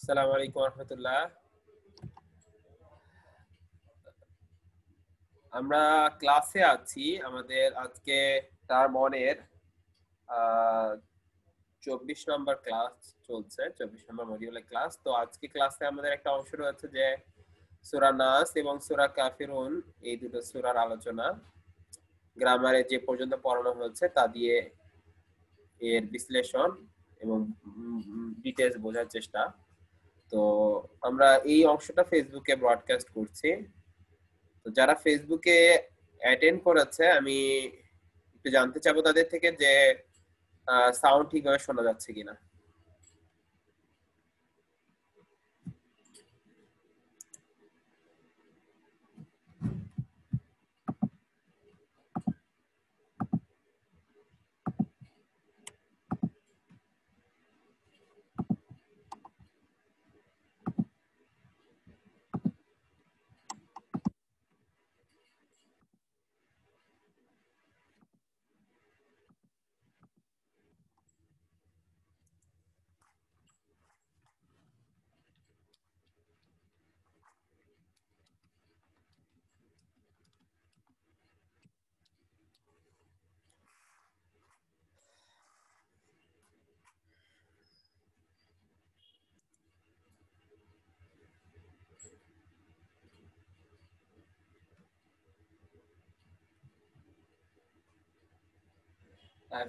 আসসালামু আলাইকুম রহমতুল্লাহ। আমরা ক্লাসে আছি। আমাদের আজকে টার্ম 1 এর 24 নম্বর ক্লাস চলছে, 24 নম্বর মডিউলের ক্লাস। তো আজকে ক্লাসে আমাদের একটা অংশ রয়েছে যে সূরা নাস এবং সূরা কাফিরুন, এই দুটো সূরার আলোচনা। গ্রামারে যে পর্যন্ত পড়ানো হয়েছে তা দিয়ে এর বিশ্লেষণ এবং ডিটেইলস বোঝার চেষ্টা। তো আমরা এই অংশটা ফেসবুকে ব্রডকাস্ট করছি। তো যারা ফেসবুকে অ্যাটেন্ড করেছে, আমি একটু জানতে চাবো তাদের থেকে যে সাউন্ড ঠিকভাবে শোনা যাচ্ছে কিনা।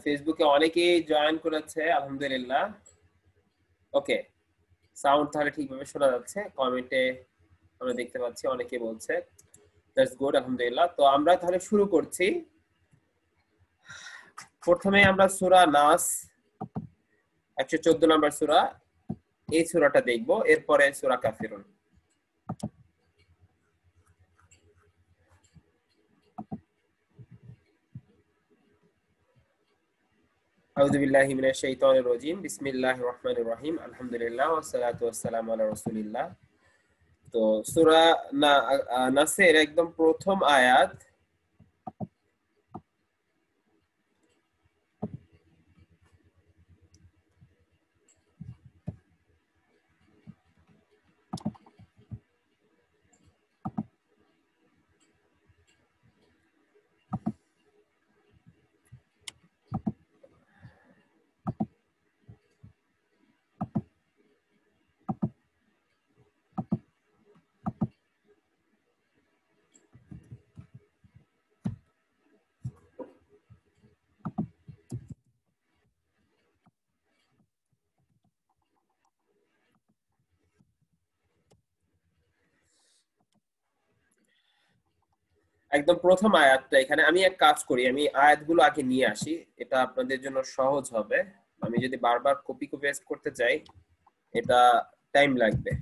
ফেসবুকে অনেকেই জয়েন করেছে, আলহামদুলিল্লাহ। ওকে, সাউন্ড তাহলে ঠিকভাবে শোনা যাচ্ছে। কমেন্টে আমরা দেখতে পাচ্ছি অনেকে বলছে, দ্যাটস গুড, আলহামদুলিল্লাহ। তো আমরা তাহলে শুরু করছি। প্রথমে আমরা সূরা নাস 114 নম্বর সূরা, এই সূরাটা দেখব, এরপরে সূরা কাফিরুন। আউযু বিল্লাহি মিনাশ শাইতানির রাজিম। বিসমিল্লাহির রহমানির রহিম। আলহামদুলিল্লাহ ওয়াসসালাতু ওয়াসসালামু আলা রাসূলিল্লাহ। তো সূরা নাসের একদম প্রথম আয়াত। একদম প্রথম আয়াতটা, এখানে আমি এক কাজ করি, আমি আয়াতগুলো আগে নিয়ে আসি, এটা আপনাদের জন্য সহজ হবে। আমি যদি বারবার কপি পেস্ট করতে চাই, এটা টাইম লাগবে।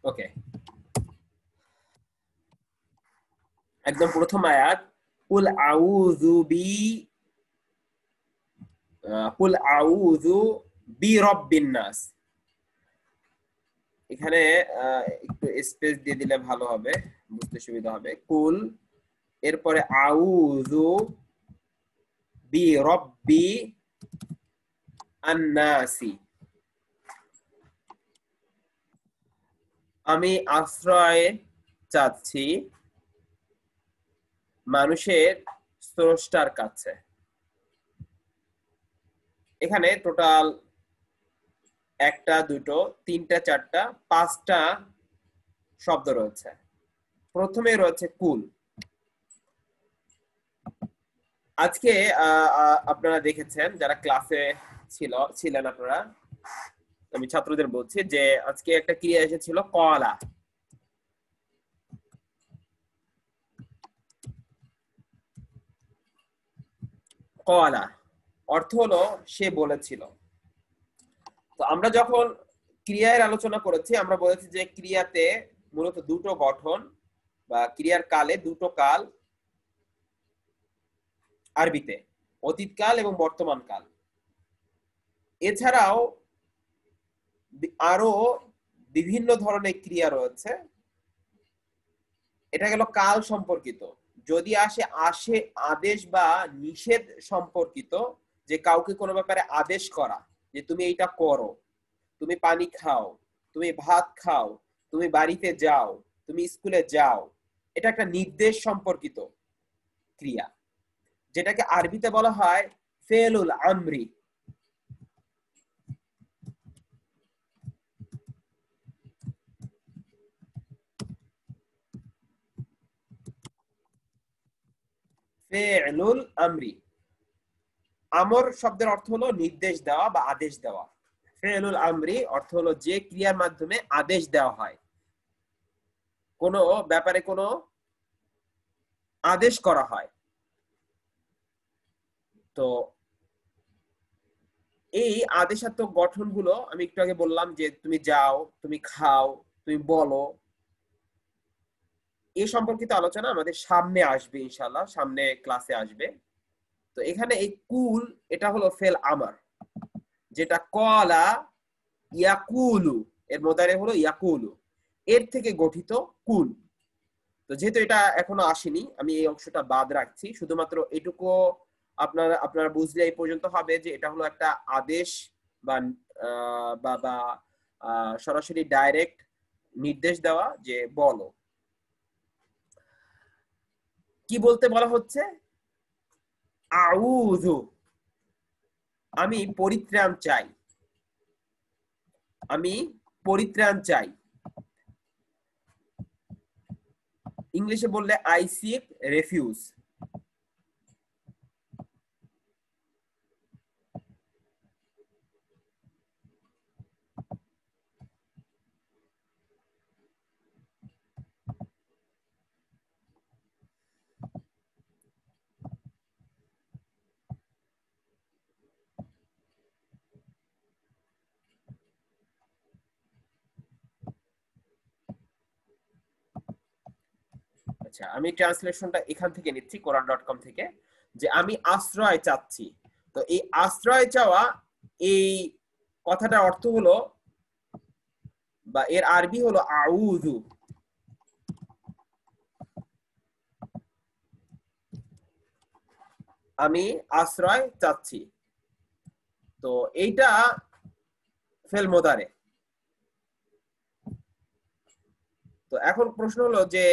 ওকে, একদম প্রথম আয়াত। কুল আউযু বিরাব্বিন নাস। এখানে একটু স্পেস দিয়ে দিলে ভালো হবে, বুঝতে সুবিধা হবে। কুল, এরপরে আউযু বিরাব্বি আন-নাসি। আমি আশ্রয় চাচ্ছি মানুষের স্রষ্টার কাছে। এখানে টোটাল একটা, দুটো, তিনটা, চারটা, পাঁচটা শব্দ রয়েছে। প্রথমে রয়েছে কুল। আজকে আপনারা দেখেছেন, যারা ক্লাসে ছিলেন আপনারা, আমি ছাত্রদের বলছি যে আজকে একটা ক্রিয়া এসেছিল কলা। কলা অর্থ হলো সে বলেছিল। তো আমরা যখন ক্রিয়ার আলোচনা করেছি আমরা বলেছি যে ক্রিয়াতে মূলত দুটো গঠন বা ক্রিয়ার কালে দুটো কাল আরবিতে, অতীতকাল এবং বর্তমান কাল। এছাড়াও আরো বিভিন্ন ধরনের ক্রিয়া রয়েছে। এটা গেল কাল সম্পর্কিত। যদি আসে আসে আদেশ বা নিষেধ সম্পর্কিত, যে কাউকে কোনো ব্যাপারে আদেশ করা যে তুমি এইটা করো, তুমি পানি খাও, তুমি ভাত খাও, তুমি বাড়িতে যাও, তুমি স্কুলে যাও, এটা একটা নির্দেশ সম্পর্কিত ক্রিয়া, যেটাকে আরবিতে বলা হয় ফেলুল আমরি। ফেলুল আমরি, আমর শব্দের অর্থ হলো নির্দেশ দেওয়া বা আদেশ দেওয়া। ফেলুল আমরি অর্থ হলো যে ক্রিয়ার মাধ্যমে আদেশ দেওয়া হয়, কোনো ব্যাপারে কোনো আদেশ করা হয়। তো এই আদেশাত্মক গঠনগুলো আমি একটু আগে বললাম যে তুমি যাও, তুমি খাও, তুমি বলো, এই সম্পর্কিত আলোচনা আমাদের সামনে আসবে, ইনশাআল্লাহ সামনে ক্লাসে আসবে। তো এখানে এই কুল, এটা হলো ফেল আমার, যেটা কলা ইয়াকুলু, এর মোদারে হলো ইয়াকুলু, এর থেকে গঠিত কুল। তো যেহেতু এটা এখনো আসেনি আমি এই অংশটা বাদ রাখছি, শুধুমাত্র এটুকু আপনারা বুঝলে এই পর্যন্ত হবে যে এটা হলো একটা আদেশ বা বা বা সরাসরি ডাইরেক্ট নির্দেশ দেওয়া যে বলো। কি বলতে বলা হচ্ছে? আউযু, আমি পরিত্রাণ চাই, আমি পরিত্রাণ চাই। ইংলিশে বললে আই সিক রেফিউজ। আচ্ছা, আমি ট্রান্সলেশনটা এখান থেকে নিচ্ছি কোরআন.কম থেকে, যে আমি আশ্রয় চাচ্ছি। তো এই আশ্রয় চাওয়া, এই কথাটার অর্থ হলো বা এর আরবি হলো আউযু। আমি আশ্রয় চাচ্ছি। তো এইটা ফেল মোদারে। তো এখন প্রশ্ন হলো যে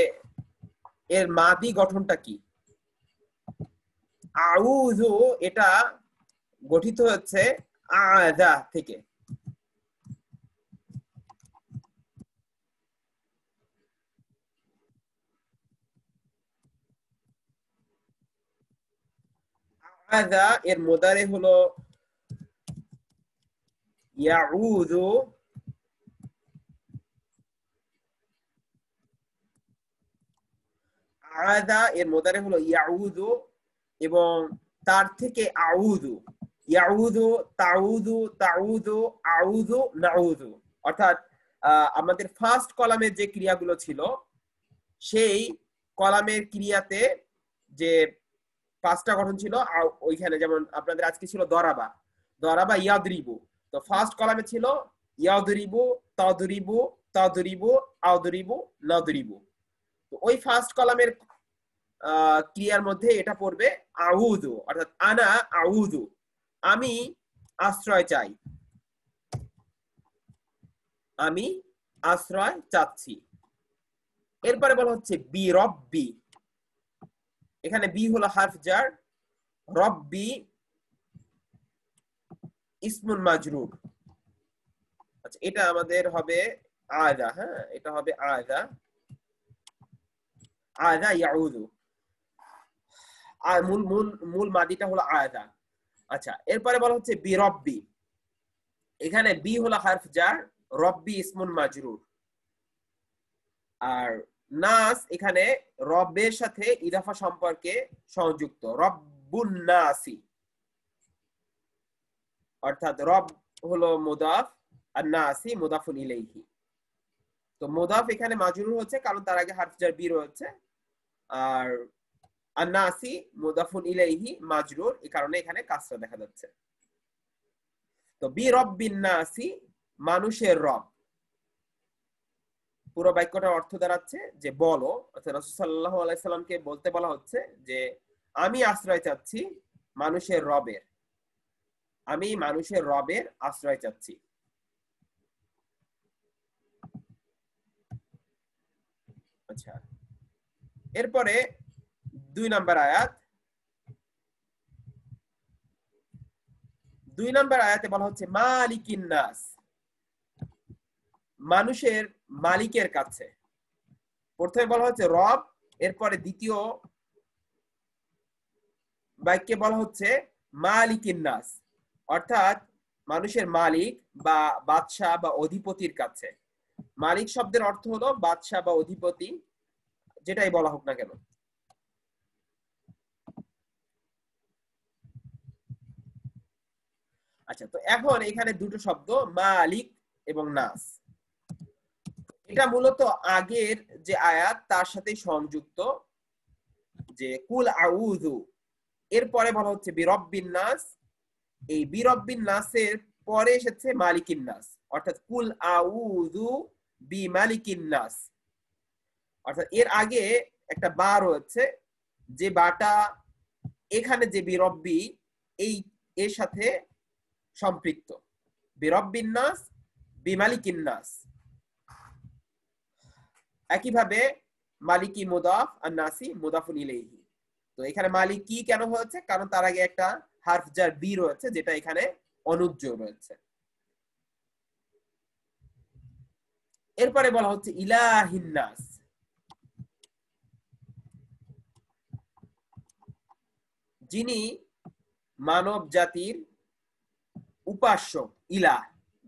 এর মাদি গঠনটা কি? আউযু এটা গঠিত হচ্ছে আযা থেকে। আযা এর মোদারে হলো ইয়াউযু, আযা এর মোদারে হলো ইয়াউযু, এবং তার থেকে আউযু, ইয়াউযু, তাউযু, তাউযু, আউযু, নাউযু। অর্থাৎ আমাদের ফার্স্ট কলামের যে ক্রিয়াগুলো ছিল, সেই কলামের ক্রিয়াতে যে পাঁচটা গঠন ছিল ওইখানে, যেমন আপনাদের আজকে ছিল দরাবা, দরাবা ইয়াদরিবু। তো ফার্স্ট কলামে ছিল ইয়াদরিবু, তাদরিবু, তাদরিবু, আদরিবু, নাদরিবু। তো ওই ফার্স্ট কলামের ক্রিয়ার মধ্যে এটা পড়বে আউযু, অর্থাৎ আনা আউযু, আমি আশ্রয় চাই, আমি আশ্রয় চাচ্ছি। এরপরে বলা হচ্ছে বি রব্বি, এখানে বি হলো হারফ জার, রব্বি ইসমুন মাজরুর। আচ্ছা, এটা আমাদের হবে আযা। হ্যাঁ, এটা হবে আযা, আযা ইয়াউযু। আর মূল মূল মূল মাদিটা হলো আযা। আচ্ছা, এরপরে বলা হচ্ছে বি রব্বি, এখানে বি হলো হারফ জার, রব্বি ইসমুন মাজরুর। আর নাস এখানে রবের সাথে ইদাফা সম্পর্কে সংযুক্ত, রব্বুন নাসি। অর্থাৎ রব হলো মুদাফ আর নাসি মুদাফুন ইলাইহি। তো মুদাফ এখানে মাজরুর হচ্ছে কারণ তার আগে হারফ জার বি রয়েছে, আর আন-নাসি মুদাফুন ইলাইহি মাজরুর, এই কারণে এখানে কাসরা দেখা যাচ্ছে। তো বি রব্বিন নাসি, মানুষের রব। পুরো বাক্যটার অর্থ দাঁড়াচ্ছে যে বলো, অর্থাৎ রাসূল সাল্লাল্লাহু আলাইহি সাল্লামকে বলতে বলা হচ্ছে যে আমি আশ্রয় চাচ্ছি মানুষের রবের, আমি মানুষের রবের আশ্রয় চাচ্ছি। আচ্ছা, এরপরে 2 নম্বর আয়াত। 2 নম্বর আয়াতে বলা হচ্ছে মালিকিন নাস, মানুষের মালিকের কাছে। প্রথমে বলা হচ্ছে রব, এরপরে দ্বিতীয় বাক্যে বলা হচ্ছে মালিকিন নাস, অর্থাৎ মানুষের মালিক বা বাদশা বা অধিপতির কাছে। মালিক শব্দের অর্থ হলো বাদশা বা অধিপতি, যেটাই বলা হোক না কেন। আচ্ছা, তো এখন এখানে দুটো শব্দ মালিক এবং নাস, এটা মূলত আগের যে আয়াত তার সাথে সংযুক্ত, যে কুল আউযু, এরপরে বলা হচ্ছে বিরব্বিন নাস। এই বিরব্বিন নাসের পরে এসেছে মালিকিন নাস, অর্থাৎ কুল আউযু বি মালিকিন নাস। অর্থাৎ এর আগে একটা বা রয়েছে, যে বাটা এখানে যে বিরব্বি এই এর সাথে সম্পৃক্ত, বিরব্বিন নাস বিমালিকিন নাস। একইভাবে মালিকি মুদাফ আর নাসি মুদাফুন ইলাইহি। তো এখানে মালিকি কেন হয়েছে? কারণ তার আগে একটা হারফ জার বি রয়েছে, যেটা এখানে অনুজ্জ রয়েছে। এরপরে বলা হচ্ছে ইলাহিন নাস, যিনি মানব জাতির উপাস্য, ইলাহ,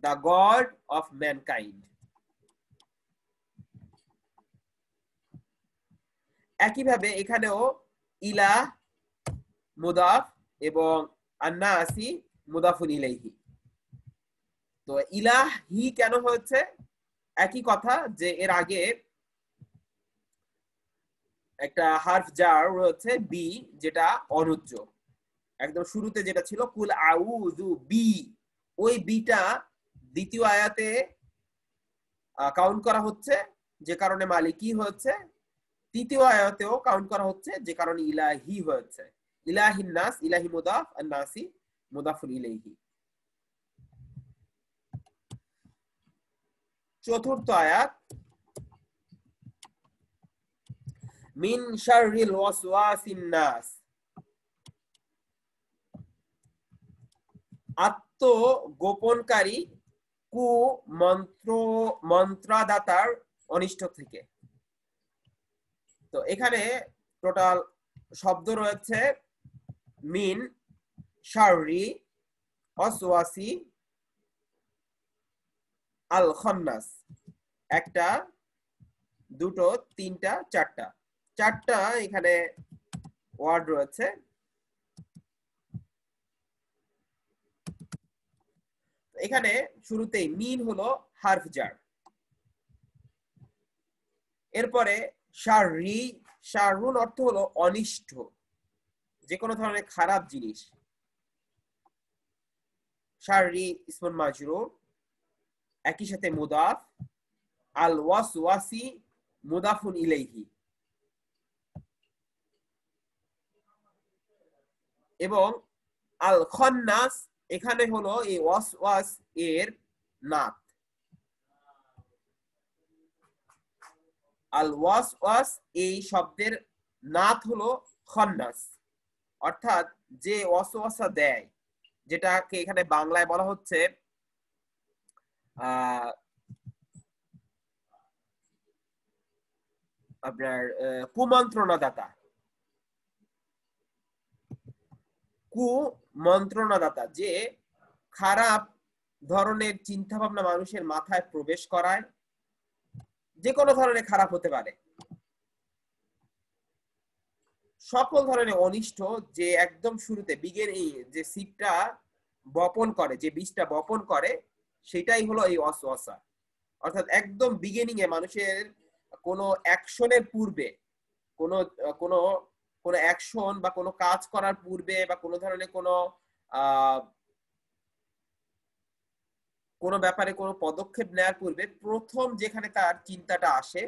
দ্য গড অফ ম্যানকাইন্ড। একইভাবে এখানেও ইলাহ মুদাফ এবং আন-নাসি মুদাফুন ইলাইহি। তো ইলাহি কেন হয়েছে? একই কথা, যে এর আগে একটা হারফ জার রয়েছে বি, যেটা অনুজ্জ। একদম শুরুতে যেটা ছিল কুল আউযু বি, ওই বিটা দ্বিতীয় আয়াতে কাউন্ট করা হচ্ছে, যে কারণে মালিকি হয়েছে। তৃতীয় আয়াতেও কাউন্ট করা হচ্ছে, যে কারণে ইলাহি হয়েছে। ইলাহিন নাস, ইলাহি মুদাফ আর নাসি মুদাফুন ইলাইহি। চতুর্থ আয়াত, মিন শাররিল ওয়াসওয়াসিন নাস, আত্ম গোপনকারী কু মন্ত্রদাতার অনিষ্ট থেকে। তো এখানে টোটাল শব্দ রয়েছে মিন, শাররি, ওয়াসওয়াসি, আল খন্নাস। একটা, দুটো, তিনটা, চারটা এখানে ওয়ার্ড রয়েছে। এখানে শুরুতেই মিন হলো হারফ জার, এরপরে শাররি, শাররুন অর্থ হলো অনিষ্ট, যে কোনো ধরনের খারাপ জিনিস। শাররি ইসমুন মাজরুর, একই সাথে মুদাফ। আল ওয়াসওয়াসি মুদাফুন ইলাইহি। এবং আল খন্নাস এখানে হলো এই ওয়াসওয়াস এর নাত। আল ওয়াসওয়াস এই শব্দের নাত হলো খন্নাস, অর্থাৎ যে ওয়াসওয়াসা দেয়, যেটাকে এখানে বাংলায় বলা হচ্ছে আপনার কুমন্ত্রণাদাতা। কুমন্ত্রণাদাতা যে খারাপ ধরনের চিন্তা ভাবনা মানুষের মাথায় প্রবেশ করায়, যে কোনো ধরনের খারাপ হতে পারে, সকল ধরনের অনিষ্ট, যে একদম শুরুতে বিগের এই যে সিটটা বপন করে, যে বীজটা বপন করে সেটাই হলো এই ওয়াসওয়াসা। অর্থাৎ একদম বিগিনিং এ মানুষের কোনো অ্যাকশনের পূর্বে, কোনো কোনো কোনো অ্যাকশন বা কোনো কাজ করার পূর্বে বা কোনো ধরনের কোনো ব্যাপারে কোনো পদক্ষেপ নেওয়ার পূর্বে প্রথম যেখানে তার চিন্তাটা আসে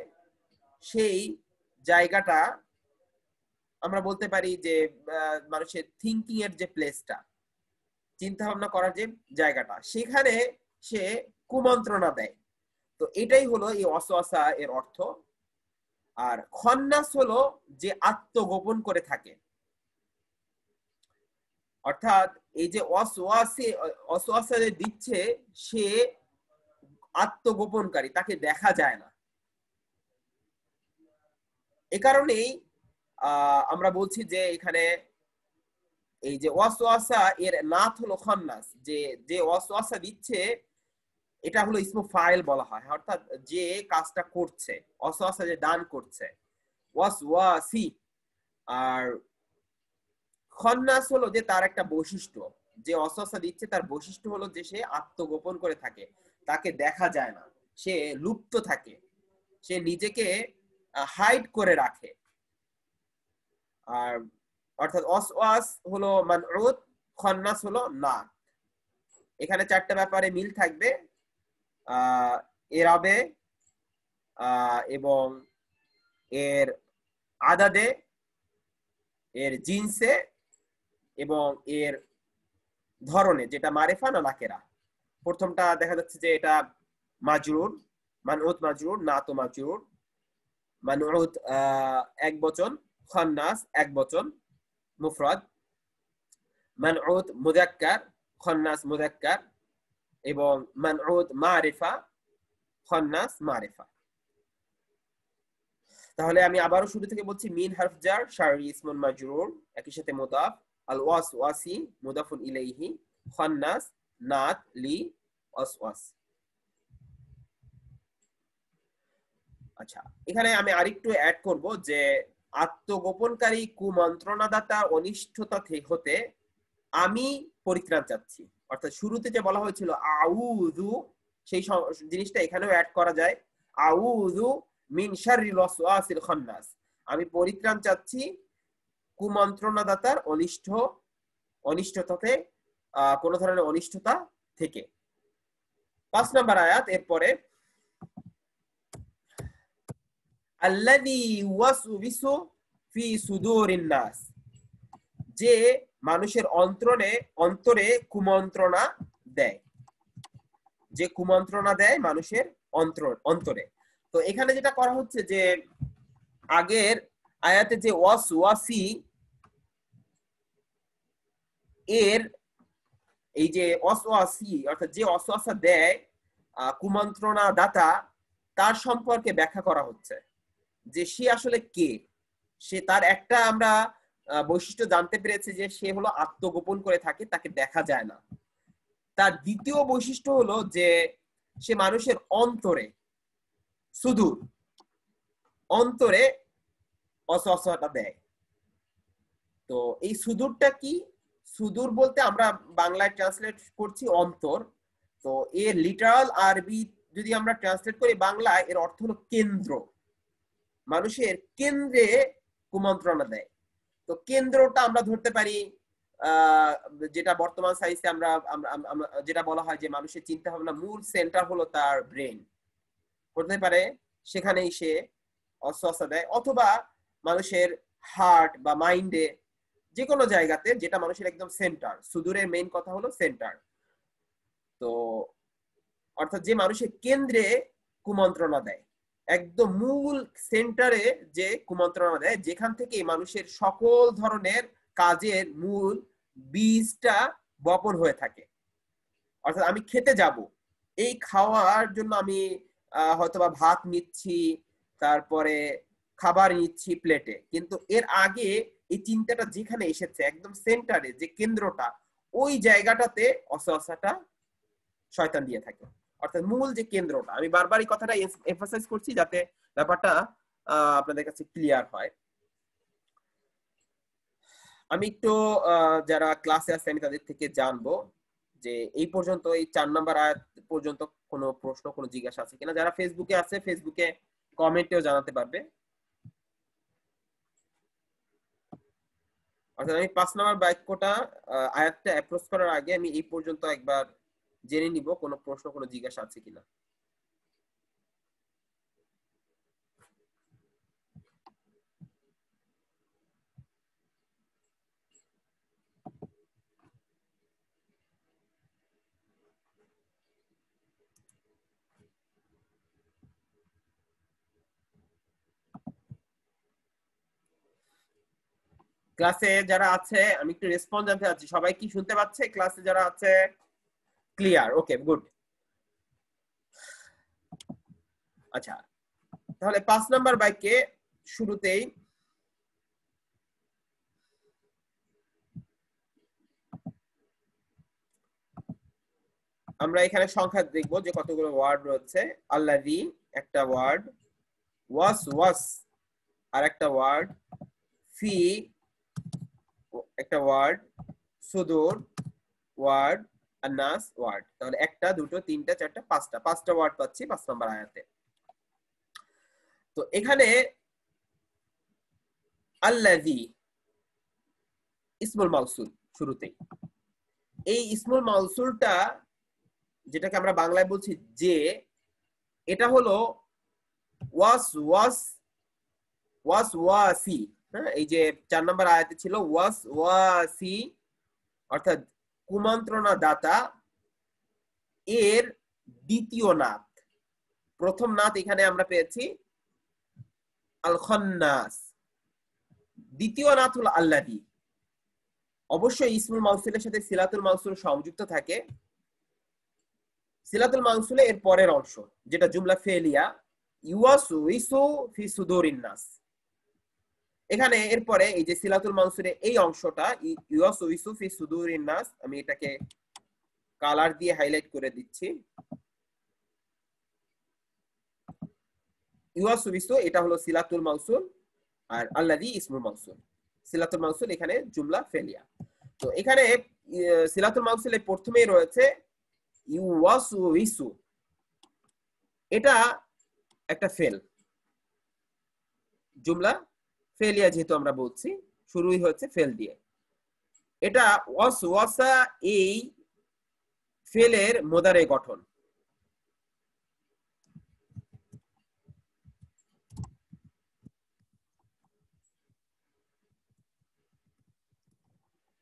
সেই জায়গাটা আমরা বলতে পারি যে মানুষের থিঙ্কিং এর যে প্লেসটা, চিন্তা ভাবনা করার যে জায়গাটা, সেখানে সে কুমন্ত্রণা দেয়। তো এটাই হলো এই ওয়াসওয়াসা এর অর্থ। আর খন্নাস হলো যে আত্মগোপন করে থাকে। অর্থাৎ এই যে ওয়াসওয়াসা দিচ্ছে, সে আত্মগোপনকারী, তাকে দেখা যায় না। এ কারণেই আমরা বলছি যে এখানে এই যে ওয়াসওয়াসা এর নাত হলো খন্নাস, যে যে ওয়াসওয়াসা দিচ্ছে এটা হলো ইসমু ফাইল বলা হয়, অর্থাৎ যে কাজটা করছে, ওয়াসওয়াসা যে দান করছে, ওয়াসওয়াসি। আর খন্নাস হলো যে তার একটা বৈশিষ্ট্য, যে ওয়াসওয়াসা দিচ্ছে তার বৈশিষ্ট্য হলো যে সে আত্মগোপন করে থাকে, তাকে দেখা যায় না, সে লুপ্ত থাকে, সে নিজেকে হাইড করে রাখে। আর অর্থাৎ ওয়াসওয়াস হলো মানউত, খন্নাস হলো না। এখানে চারটা ব্যাপারে মিল থাকবে, এরাবে এবং এর আদাদে, এর জিনসে এবং এর ধরনে, যেটা মারিফা না নাকেরা। প্রথমটা দেখা যাচ্ছে যে এটা মাজরুর, মানউত মাজরুর, না তো মাজরুর। মানউত এক বচন, খন্নাস এক বচন মুফরাদ। মানউত মুযাক্কার, খন্নাস মুযাক্কার। এবং মানউত মারিফা, খন্নাস মারিফা। তাহলে আমি আবারো শুরু থেকে বলছি, মিন হারফ জার, শাররি ইসমুন মাজরুর, একই সাথে মুদাফ, আল ওয়াসওয়াসি মুদাফুন ইলাইহি, খন্নাস নাত লি ওয়াসওয়াস। আচ্ছা, এখানে আমি আরেকটু অ্যাড করব যে আত্মগোপনকারী কুমন্ত্রণাদাতা অনিষ্ঠতা হতে আমি পরিত্রাণ চাচ্ছি। অর্থাৎ শুরুতে যে বলা হয়েছিল আউযু, সেই জিনিসটা এখানেও অ্যাড করা যায়, আউযু মিন শাররিল ওয়াসওয়াসিল খান্নাস। আমি পরিত্রাণ চাচ্ছি কুমন্ত্রণাদাতার অনিষ্টতাতে, কোন ধরনের অনিষ্টতা থেকে। 5 নম্বর আয়াত, এরপরে আল্লাযী ওয়াসওয়িসু ফি সুদুরিন নাস, যে মানুষের অন্তরে কুমন্ত্রণা দেয়, যে কুমন্ত্রণা দেয় মানুষের অন্তরে। তো এখানে যেটা করা হচ্ছে যে আগের আয়াতে যে ওয়াসওয়াসি এর এই যে ওয়াসওয়াসি অর্থাৎ যে ওয়াসওয়াসা দেয় কুমন্ত্রণা দাতা, তার সম্পর্কে ব্যাখ্যা করা হচ্ছে যে সে আসলে কে। সে তার একটা আমরা বৈশিষ্ট্য জানতে পেরেছি যে সে হলো আত্মগোপন করে থাকে, তাকে দেখা যায় না। তার দ্বিতীয় বৈশিষ্ট্য হলো যে সে মানুষের অন্তরে, সুদূর অন্তরে ওয়াসওয়াসাটা দেয়। তো এই সুদূরটা কি? সুদূর বলতে আমরা বাংলায় ট্রান্সলেট করছি অন্তর। তো এর লিটারাল আরবি যদি আমরা ট্রান্সলেট করি বাংলায়, এর অর্থ হলো কেন্দ্র। মানুষের কেন্দ্রে কুমন্ত্রণা দেয়। তো কেন্দ্রটা আমরা ধরতে পারি যেটা বর্তমান সায়েন্সে আমরা যেটা বলা হয় যে মানুষের চিন্তা ভাবনা মূল সেন্টার হলো তার ব্রেন হতে পারে, সেখানেই সে ওয়াসওয়াসা দেয়। অথবা মানুষের হার্ট বা মাইন্ডে, যে কোনো জায়গাতে যেটা মানুষের একদম সেন্টার। সুদূরের মেইন কথা হলো সেন্টার। তো অর্থাৎ যে মানুষের কেন্দ্রে কুমন্ত্রণা দেয়, একদম মূল সেন্টারে যে কুমন্ত্রণা দেয়, যেখান থেকে মানুষের সকল ধরনের কাজের মূল বীজটা বপন হয়ে থাকে। অর্থাৎ আমি খেতে যাব, এই খাওয়ার জন্য আমি হয়তোবা ভাত নিচ্ছি, তারপরে খাবার নিচ্ছি প্লেটে, কিন্তু এর আগে এই চিন্তাটা যেখানে এসেছে একদম সেন্টারে, যে কেন্দ্রটা, ওই জায়গাটাতে ওয়াসওয়াসাটা শয়তান দিয়ে থাকে। অর্থাৎ মূল যে কেন্দ্রটা, আমি বারবার এই কথাটা এমফাসাইজ করছি যাতে ব্যাপারটা আপনাদের কাছে ক্লিয়ার হয়। আমি একটু যারা ক্লাসে আছে আমি তাদের থেকে জানবো যে এই পর্যন্ত এই 4 নাম্বার আয়াত পর্যন্ত কোনো প্রশ্ন কোনো জিজ্ঞাসা আছে কিনা। যারা ফেসবুকে আছে ফেসবুকে কমেন্টেও জানাতে পারবে। অর্থাৎ আমি 5 নাম্বার বাক্যটা আয়াতটা অ্যাপ্রোচ করার আগে আমি এই পর্যন্ত একবার জেনে নিব কোনো প্রশ্ন কোনো জিজ্ঞাসা আছে কিনা। ক্লাসে যারা আছে আমি একটু রেসপন্স জানতে চাচ্ছি, সবাই কি শুনতে পাচ্ছে? ক্লাসে যারা আছে ক্লিয়ার? ওকে, গুড। আচ্ছা, তাহলে 5 নাম্বার বাক্যে শুরুতেই আমরা এখানে সংখ্যা দেখব যে কতগুলো ওয়ার্ড রয়েছে। আল্লাযী একটা ওয়ার্ড, ওয়াস আর একটা ওয়ার্ড, ফি একটা ওয়ার্ড, সুদূর ওয়ার্ড, আর নাস ওয়ার্ড। তাহলে একটা, দুটো, তিনটা, চারটা, পাঁচটা ওয়ার্ড পাচ্ছি 5 নম্বর আয়াতে। তো এখানে আল্লাযী ইসমুল মাউসুল শুরুতেই। এই ইসমুল মাউসুলটা যেটাকে আমরা বাংলায় বলছি যে, এটা হলো ওয়াসি। হ্যাঁ, এই যে 4 নম্বর আয়াতে ছিল ওয়াসি অর্থাৎ কুমন্ত্রণা দাতা, এর দ্বিতীয় নাত। প্রথম নাত এখানে আমরা পেয়েছি আল খান্নাস, দ্বিতীয় নাত হলো আল্লাযী। অবশ্যই ইসমুল মাউসুলের সাথে সিলাতুল মাউসুল সংযুক্ত থাকে। সিলাতুল মাউসুলে এর পরের অংশ যেটা জুমলা ফেলিয়া, ইউয়াসউইসু ফি সুদুরিন নাস। এখানে এরপরে এই যে সিলাতুল মাউসুলের এই অংশটা ইউয়াসউইসু ফি সুদুরিন নাস, আমি এটাকে কালার দিয়ে হাইলাইট করে দিচ্ছি। ইউয়াসউইসু এটা হলো সিলাতুল মাউসুল, আর আল্লাযী ইসমুল মাউসুল। সিলাতুল মাউসুল এখানে জুমলা ফেলিয়া। তো এখানে সিলাতুল মাউসুলের প্রথমেই রয়েছে ইউয়াসউইসু, এটা একটা ফেল, জুমলা ফেলিয়া যেহেতু আমরা বলছি, শুরুই হচ্ছে ফেল দিয়ে। এটা ওয়াসওয়াসা এই ফেলের মোদারে গঠন।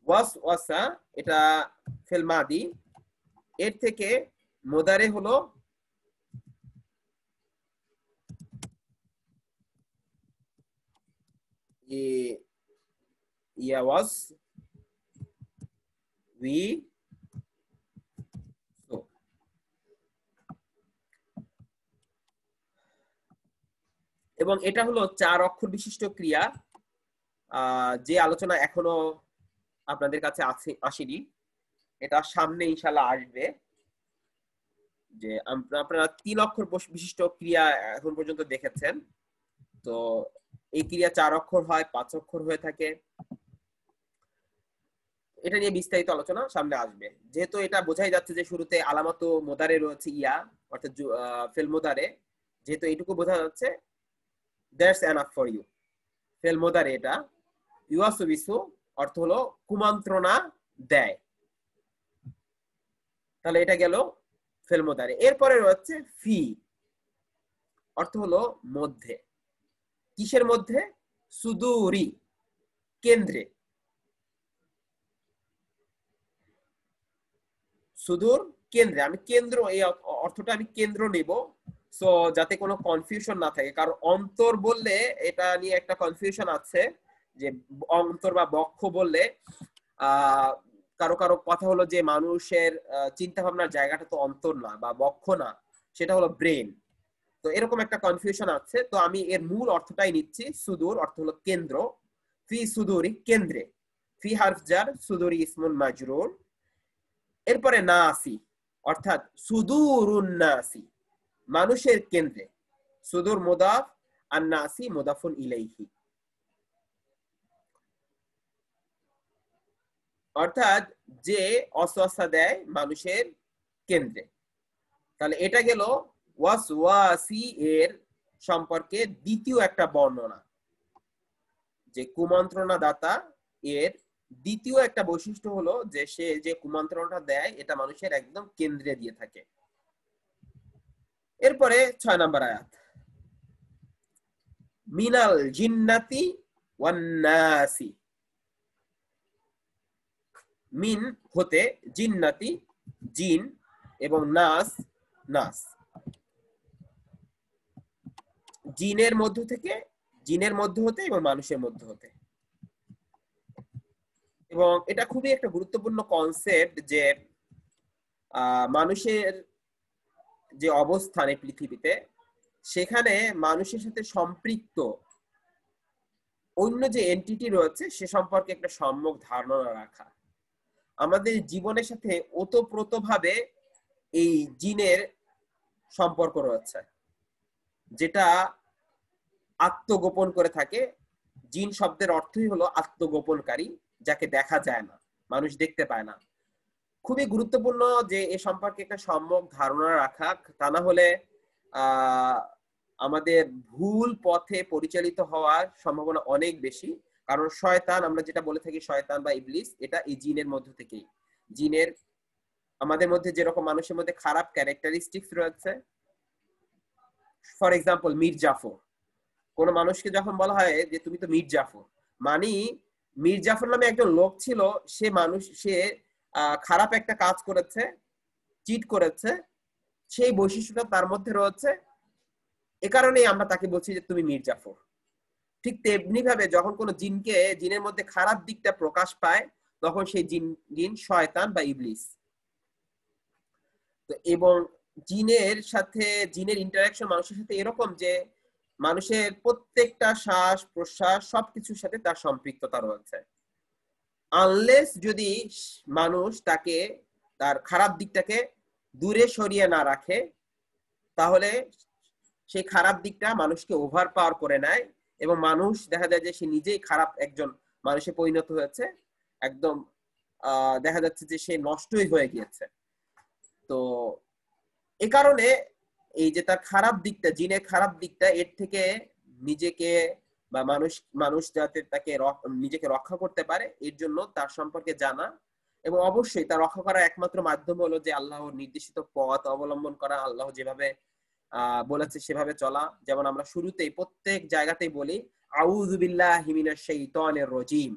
ওয়াসওয়াসা এটা ফেল মাদি, এর থেকে মোদারে হলো ইয়াওয়াস উই সো। এবং এটা হলো 4 অক্ষর বিশিষ্ট ক্রিয়া, যে আলোচনা এখনো আপনাদের কাছে আসেনি, এটা সামনে ইনশাআল্লাহ আসবে। যে আপনারা 3 অক্ষর বিশিষ্ট ক্রিয়া এখন পর্যন্ত দেখেছেন, তো এই ক্রিয়া 4 অক্ষর হয়, 5 অক্ষর হয়ে থাকে। এটা নিয়ে বিস্তারিত আলোচনা সামনে আসবে। যেহেতু এটা বোঝাই যাচ্ছে যে শুরুতে আলামাত মোদারে রয়েছে ইয়া, অর্থাৎ ফেল মোদারে, যেহেতু এইটুকু বোঝা যাচ্ছে দ্যাটস এনাফ ফর ইউ। ফেল মোদারে এটা, ইউয়াসুবিসু অর্থ হলো কুমন্ত্রণা দেয়। তাহলে এটা গেল ফেল মোদারে। এরপরে রয়েছে ফি, অর্থ হলো মধ্যে। কিসের মধ্যে? সুদুরি, কেন্দ্রে। সুদূর কেন্দ্রে, আমি কেন্দ্র এই অর্থটা আমি কেন্দ্র নেব, সো যাতে কোনো কনফিউশন না থাকে। কারণ অন্তর বললে এটা নিয়ে একটা কনফিউশন আছে যে অন্তর বা বক্ষ বললে কারো কারো কথা হলো যে মানুষের চিন্তা ভাবনার জায়গাটা তো অন্তর না বা বক্ষ না, সেটা হলো ব্রেন। তো এরকম একটা কনফিউশন আছে। তো আমি এর মূল অর্থটাই নিচ্ছি। সুদূর অর্থ হলো কেন্দ্র, ফি সুদুরি কেন্দ্রে, ফি হারফ জার, সুদুরি ইসমুন মাজরুর। এরপরে নাসি অর্থাৎ সুদুরুন নাসি, মানুষের কেন্দ্রে। সুদূর মুদাফ আর নাসি মুদাফুন ইলাইহি। অর্থাৎ যে ওয়াসওয়াসা দেয় মানুষের কেন্দ্রে। তাহলে এটা গেল ওয়াসওয়াসি এর সম্পর্কে দ্বিতীয় একটা বর্ণনা, যে কুমন্ত্রণা দাতা এর দ্বিতীয় একটা বৈশিষ্ট্য হলো যে সে যে কুমন্ত্রণাটা দেয় এটা মানুষের একদম কেন্দ্রে দিয়ে থাকে। এরপরে 6 নম্বর আয়াত, মিনাল জিন্নাতি ওয়ান নাসি, মিন হতে, জিন্নাতি জিন, এবং নাস নাস, জিনের মধ্য থেকে, জিনের মধ্য হতে এবং মানুষের মধ্য হতে। এবং এটা খুবই একটা গুরুত্বপূর্ণ কনসেপ্ট যে মানুষের যে অবস্থান এই পৃথিবীতে, সেখানে মানুষের সাথে সম্পৃক্ত অন্য যে এন্টিটি রয়েছে সে সম্পর্কে একটা সম্যক ধারণা রাখা। আমাদের জীবনের সাথে ওতপ্রোতভাবে এই জিনের সম্পর্ক রয়েছে, যেটা আত্মগোপন করে থাকে। জিন শব্দের অর্থই হলো আত্মগোপনকারী, যাকে দেখা যায় না, মানুষ দেখতে পায় না। খুবই গুরুত্বপূর্ণ যে এ সম্পর্কে একটা সম্যক ধারণা রাখা, তা না হলে আমাদের ভুল পথে পরিচালিত হওয়ার সম্ভাবনা অনেক বেশি। কারণ শয়তান, আমরা যেটা বলে থাকি শয়তান বা ইবলিস, এটা এই জিনের মধ্য থেকেই। জিনের আমাদের মধ্যে যেরকম মানুষের মধ্যে খারাপ ক্যারেক্টারিস্টিক্স রয়েছে, ফর এক্সাম্পল মীর জাফর, কোন মানুষকে যখন বলা হয় যে তুমি তো মীর জাফর, মানে মীর জাফর নামে একজন লোক ছিল, সে খারাপ একটা কাজ করেছে, চিট করেছে, সেই বৈশিষ্ট্যটা তার মধ্যে রয়েছে, এ কারণেই আমরা তাকে বলছি যে তুমি মীর জাফর। ঠিক তেমনি ভাবে যখন কোনো জিনের মধ্যে খারাপ দিকটা প্রকাশ পায়, তখন সেই জিন শয়তান বা ইবলিস। তো এবং জিনের ইন্টারাকশন মানুষের সাথে এরকম যে মানুষের প্রত্যেকটা শ্বাস প্রশ্বাস সবকিছুর সাথে তার সম্পৃক্ততা রয়েছে। আনলেস যদি মানুষ তাকে, তার খারাপ দিকটাকে দূরে সরিয়ে না রাখে, তাহলে সেই খারাপ দিকটা মানুষকে ওভার পাওয়ার করে নেয় এবং মানুষ দেখা যায় যে সে নিজেই খারাপ একজন মানুষে পরিণত হয়েছে, একদম দেখা যাচ্ছে যে সে নষ্টই হয়ে গিয়েছে। তো এ কারণে এই যে তার খারাপ দিকটা, জিনের খারাপ দিকটা, এর থেকে নিজেকে বা মানুষ যাতে তাকে নিজেকে রক্ষা করতে পারে, এর জন্য তার সম্পর্কে জানা, এবং অবশ্যই তার রক্ষা করার একমাত্র মাধ্যম হলো যে আল্লাহর নির্দেশিত পথ অবলম্বন করা, আল্লাহ যেভাবে বলেছে সেভাবে চলা। যেমন আমরা শুরুতেই প্রত্যেক জায়গাতেই বলি আউযু বিল্লাহি মিনাশ শাইতানির রাজিম,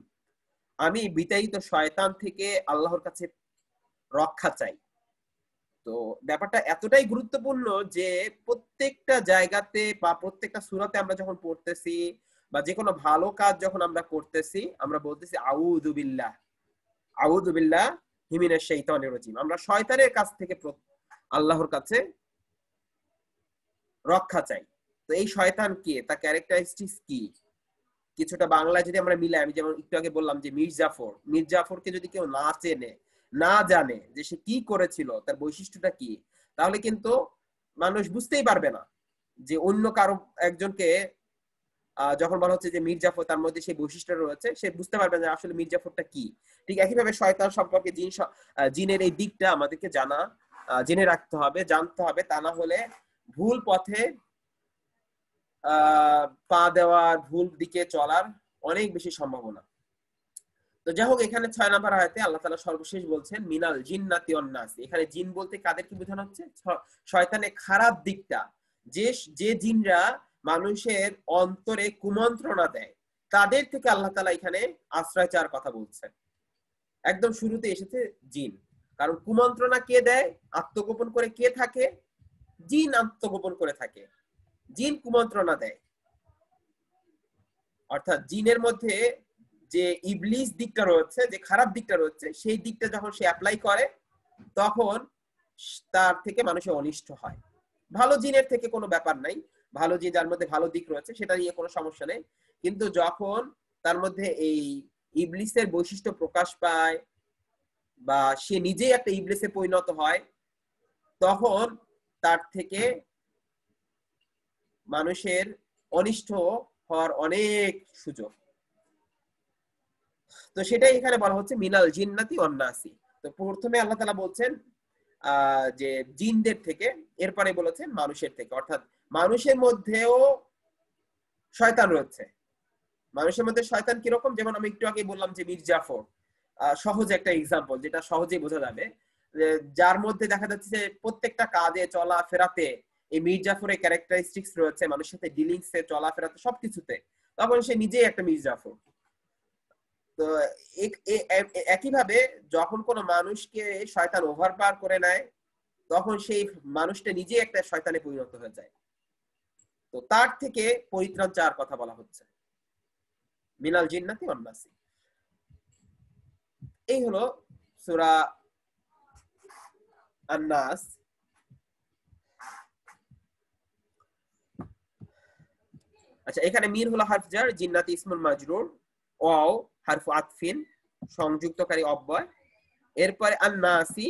আমি বিতাড়িত শয়তান থেকে আল্লাহর কাছে রক্ষা চাই। তো ব্যাপারটা এতটাই গুরুত্বপূর্ণ যে প্রত্যেকটা জায়গাতে বা প্রত্যেকটা সূরাতে আমরা যখন পড়তেছি বা যে কোনো ভালো কাজ যখন আমরা করতেছি, আমরা বলতেছি আউযু বিল্লাহি মিনাশ শাইতানির রাজিম, আমরা শয়তানের কাছ থেকে আল্লাহর কাছে রক্ষা চাই। তো এই শয়তান কে, তার ক্যারেক্টারিস্টিক্স কি, কিছুটা বাংলায় যদি আমরা মিলাই, আমি যেমন একটু আগে বললাম যে মীর জাফরকে যদি কেউ না চেনে, না জানে যে সে কি করেছিল, তার বৈশিষ্ট্যটা কি, তাহলে কিন্তু মানুষ বুঝতেই পারবে না যে অন্য কারো একজনকে যখন বলা হচ্ছে যে মীর জাফর, তার মধ্যে সেই বৈশিষ্ট্য রয়েছে, সে বুঝতে পারবে না আসলে মীর জাফরটা কি। ঠিক একইভাবে শয়তান সম্পর্কে জিনের এই দিকটা আমাদেরকে জেনে রাখতে হবে, জানতে হবে, তা না হলে ভুল পথে পা দেওয়ার, ভুল দিকে চলার অনেক বেশি সম্ভাবনা। তো যাই হোক, এখানে 6 নম্বর আয়াতে আল্লাহ তাআলা সর্বশেষ বলছেন মিনাল জিন্নাতি ওয়ান নাস। এখানে জিন বলতে কাদেরকে বোঝানো হচ্ছে? শয়তানের খারাপ দিকটা, যে জিনরা মানুষের অন্তরে কুমন্ত্রণা দেয়, তাদের থেকে আল্লাহ তাআলা এখানে আশ্রয় চাওয়ার কথা বলছেন। একদম শুরুতে এসেছে জিন, কারণ কুমন্ত্রণা কে দেয়, আত্মগোপন করে কে থাকে? জিন আত্মগোপন করে থাকে, জিন কুমন্ত্রণা দেয়। অর্থাৎ জিনের মধ্যে যে ইবলিস দিকটা রয়েছে, যে খারাপ দিকটা রয়েছে, সেই দিকটা যখন সে অ্যাপ্লাই করে, তখন তার থেকে মানুষের অনিষ্ট হয়। ভালো জিনের থেকে কোনো ব্যাপার নাই, ভালো জিন যার মধ্যে ভালো দিক রয়েছে সেটা নিয়ে কোনো সমস্যা নেই, কিন্তু যখন তার মধ্যে এই ইবলিসের বৈশিষ্ট্য প্রকাশ পায় বা সে নিজেই একটা ইবলিসে পরিণত হয়, তখন তার থেকে মানুষের অনিষ্ট হওয়ার অনেক সুযোগ। তো সেটাই এখানে বলা হচ্ছে মিনাল জিন্নাতি ওয়ান নাসি। তো প্রথমে আল্লাহ তাআলা বলছেন যে জিনদের থেকে, এরপরে বলেছেন মানুষের থেকে, অর্থাৎ মানুষের মধ্যেও শয়তান রয়েছে। মানুষের মধ্যে শয়তান কিরকম, যেমন আমি একটু আগে বললাম যে মীর জাফর, সহজ একটা এক্সাম্পল যেটা সহজেই বোঝা যাবে, যার মধ্যে দেখা যাচ্ছে যে প্রত্যেকটা কাজে চলা ফেরাতে এই মীর জাফরের ক্যারেক্টারিস্টিক্স রয়েছে, মানুষের সাথে ডিলিংসে চলা ফেরাতে সবকিছুতে, তখন সে নিজেই একটা মীর জাফর। তো একইভাবে যখন কোনো মানুষকে শয়তান ওভারপাওয়ার করে নেয়, তখন সেই মানুষটা নিজে একটা শয়তানে পরিণত হয়ে যায়। তো তার থেকে পরিত্রাণ চাওয়ার কথা বলা হচ্ছে, মিনাল জিন্নাতি ওয়ান নাসি। এই হলো সূরা আন-নাস। আচ্ছা, এখানে মির হলো হারফ জার, জিন্নাতি ইসমুল মাজরুর, ওয়াও হারফু আতফিন সংযুক্তকারী অব্যয়, এরপরে আন-নাসি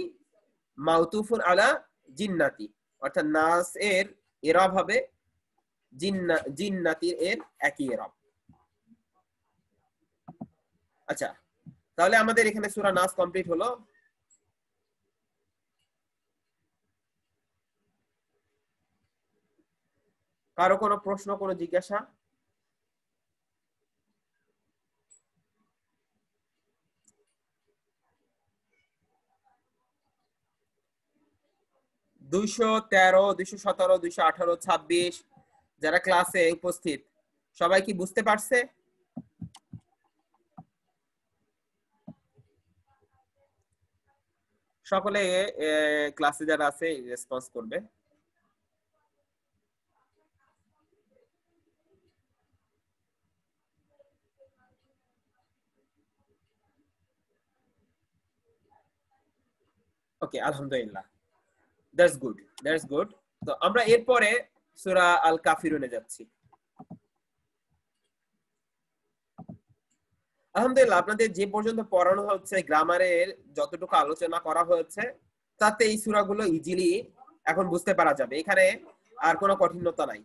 মাউতুফুন আলা জিন্নাতি, অর্থাৎ নাস এর ইরাব হবে জিন্নাতির এর একই ইরাব। আচ্ছা, তাহলে আমাদের এখানে সূরা নাস কমপ্লিট হলো। কারো কোনো প্রশ্ন, কোনো জিজ্ঞাসা? দুইশো 217, 218, 26 যারা ক্লাসে উপস্থিত, সবাই কি বুঝতে পারছে? সকলে ক্লাসে যারা আছে রেসপন্স করবে। ওকে, আলহামদুলিল্লাহ, দ্যাটস গুড, দ্যাটস গুড। তো আমরা এরপরে সূরা আল কাফিরুনে যাচ্ছি। আলহামদুলিল্লাহ, আপনাদের যে পর্যন্ত পড়ানো হচ্ছে, গ্রামারের যতটুকু আলোচনা করা হয়েছে, তাতে এই সূরাগুলো ইজিলি এখন বুঝতে পারা যাবে, এখানে আর কোনো কঠিনতা নাই।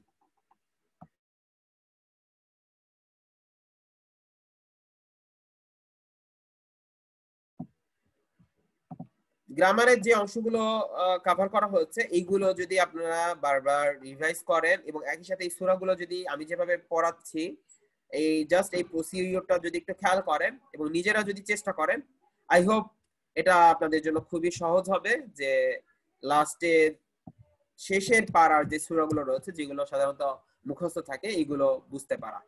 গ্রামারের যে অংশগুলো কভার করা হয়েছে, এইগুলো যদি আপনারা বারবার রিভাইজ করেন এবং একই সাথে এই সূরাগুলো যদি আমি যেভাবে পড়াচ্ছি, এই জাস্ট এই প্রসিডিউরটা যদি একটু খেয়াল করেন এবং নিজেরা যদি চেষ্টা করেন, আই হোপ এটা আপনাদের জন্য খুবই সহজ হবে যে লাস্টের শেষের পাড়ার যে সূরাগুলো রয়েছে, যেগুলো সাধারণত মুখস্থ থাকে, এইগুলো বুঝতে পারা।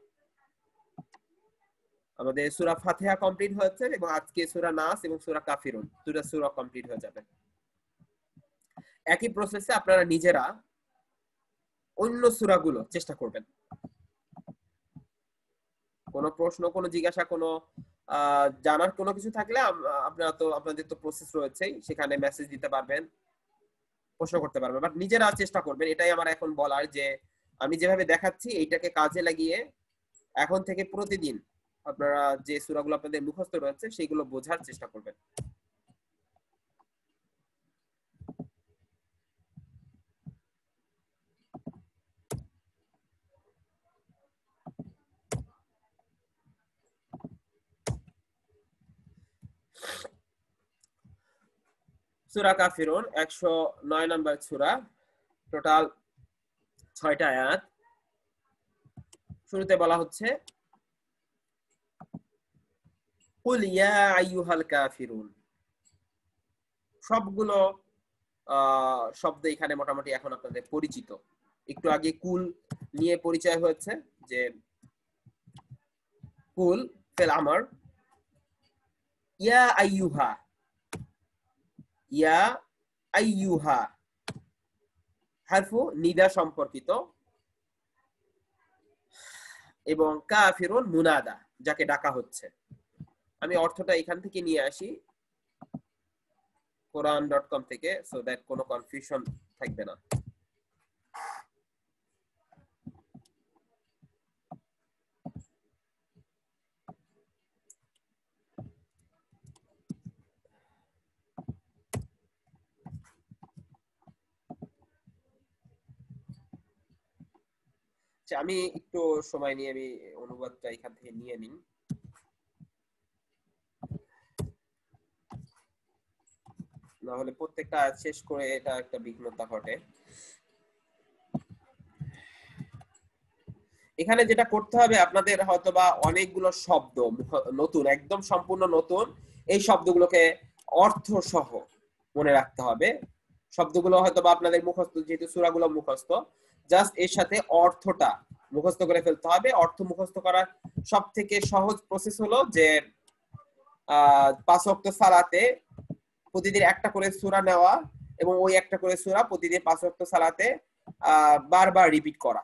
আমাদের সূরা ফাতিহা কমপ্লিট হয়েছে এবং আজকে সূরা নাস এবং সূরা কাফিরুন দুটো সূরা কমপ্লিট হয়ে যাবে। একই প্রসেসে আপনারা নিজেরা অন্য সূরাগুলো চেষ্টা করবেন। কোনো প্রশ্ন, কোনো জিজ্ঞাসা, কোনো জানার কোনো কিছু থাকলে আপনারা তো, আপনাদের তো প্রসেস রয়েছেই, সেখানে মেসেজ দিতে পারবেন, প্রশ্ন করতে পারবেন, বাট নিজেরা চেষ্টা করবেন। এটাই আমার এখন বলার, যে আমি যেভাবে দেখাচ্ছি এইটাকে কাজে লাগিয়ে এখন থেকে প্রতিদিন আপনারা যে সূরাগুলো আপনাদের মুখস্থ রয়েছে সেগুলো বোঝার চেষ্টা করবেন। সূরা কাফিরুন 109 নম্বর সূরা, টোটাল 6টা আয়াত। শুরুতে বলা হচ্ছে কুল ইয়া আইয়ুহাল কাফিরুন। সবগুলো শব্দ এখানে মোটামুটি এখন আপনাদের পরিচিত। একটু আগে কুল নিয়ে পরিচয় হয়েছে, যে কুল ফেল আমর, ইয়া আইয়ুহা, ইয়া আইয়ুহা হারফু নিদা সম্পর্কিত, এবং কাফিরুন মুনাদা, যাকে ডাকা হচ্ছে। আমি অর্থটা এখান থেকে নিয়ে আসি quran.com থেকে, সো দ্যাট কোনো কনফিউশন থাকবে না। আমি একটু সময় নিয়ে আমি অনুবাদটা এখান থেকে নিয়ে নিই। না হলে প্রত্যেকটা আয়াত শেষ করে এটা একটা বিঘ্নতা ঘটে। এখানে যেটা করতে হবে আপনাদের হয়তোবা অনেকগুলো শব্দ নতুন, একদম সম্পূর্ণ নতুন, এই শব্দগুলোকে অর্থ সহ মনে রাখতে হবে। শব্দগুলো হয়তোবা আপনাদের মুখস্থ, যেহেতু সূরাগুলো মুখস্থ, জাস্ট এর সাথে অর্থটা মুখস্থ করে ফেলতে হবে। অর্থ মুখস্থ করার সব থেকে সহজ প্রসেস হলো যে 5 ওয়াক্ত সালাতে প্রতিদিন একটা করে সূরা নেওয়া এবং ওই একটা করে সূরা প্রতিদিন 5 ওয়াক্ত সালাতে বারবার রিপিট করা,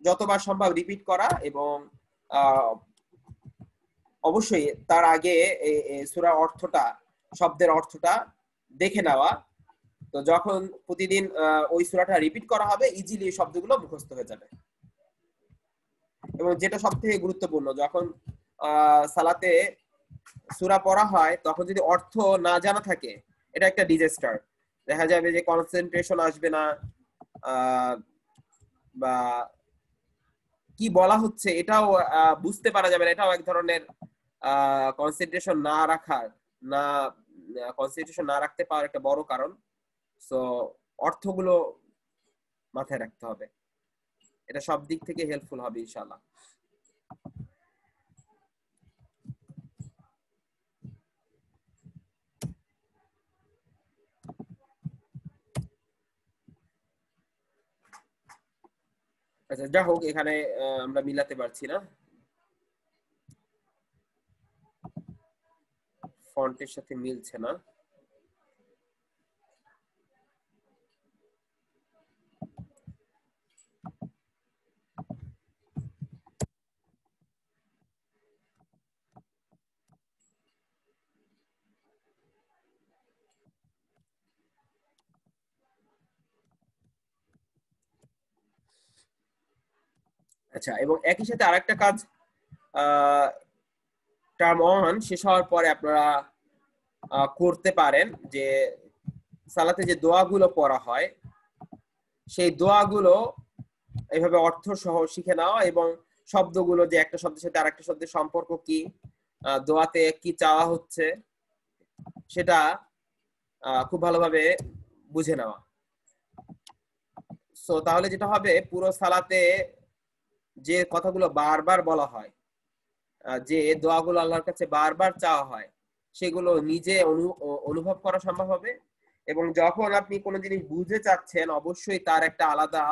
যতবার সম্ভব রিপিট করা, এবং অবশ্যই তার আগে সূরার অর্থটা, শব্দের অর্থটা দেখে নেওয়া। তো যখন প্রতিদিন ওই সূরাটা রিপিট করা হবে, ইজিলি এই শব্দগুলো মুখস্থ হয়ে যাবে। এবং যেটা সবথেকে গুরুত্বপূর্ণ, যখন সালাতে সূরা পড়া হয় তখন যদি অর্থ না জানা থাকে, এটা একটা ডিজাস্টার। দেখা যাবে যে কনসেন্ট্রেশন আসবে না, বা কি বলা হচ্ছে এটাও বুঝতে পারা যাবে না। এটাও এক ধরনের কনসেন্ট্রেশন না রাখার, না কনসেন্ট্রেশন না রাখতে পারার একটা বড় কারণ। সো অর্থগুলো মাথায় রাখতে হবে, এটা সব দিক থেকে হেল্পফুল হবে ইনশাআল্লাহ। আচ্ছা, যা হোক, এখানে আমরা মিলাতে পারছি না, ফন্টের সাথে মিলছে না। আচ্ছা, এবং একই সাথে আরেকটা কাজ, টার্ম অন শেষ হওয়ার পরে আপনারা করতে পারেন যে সালাতে যে দোয়াগুলো পড়া হয় সেই দোয়াগুলো এইভাবে অর্থ সহ শিখে নেওয়া, এবং শব্দগুলো, যে একটা শব্দের সাথে আরেকটা শব্দের সম্পর্ক কি, দোয়াতে কি চাওয়া হচ্ছে, সেটা খুব ভালোভাবে বুঝে নেওয়া। সো তাহলে যেটা হবে, পুরো সালাতে যে কথাগুলো বারবার বলা হয়, যে দোয়াগুলো আল্লাহর কাছে বারবার চাওয়া হয়, সেগুলো নিজে অনুভব করা সম্ভব হবে। এবং যখন আপনি কোনো জিনিস বুঝতে চাচ্ছেন, অবশ্যই তার একটা আলাদা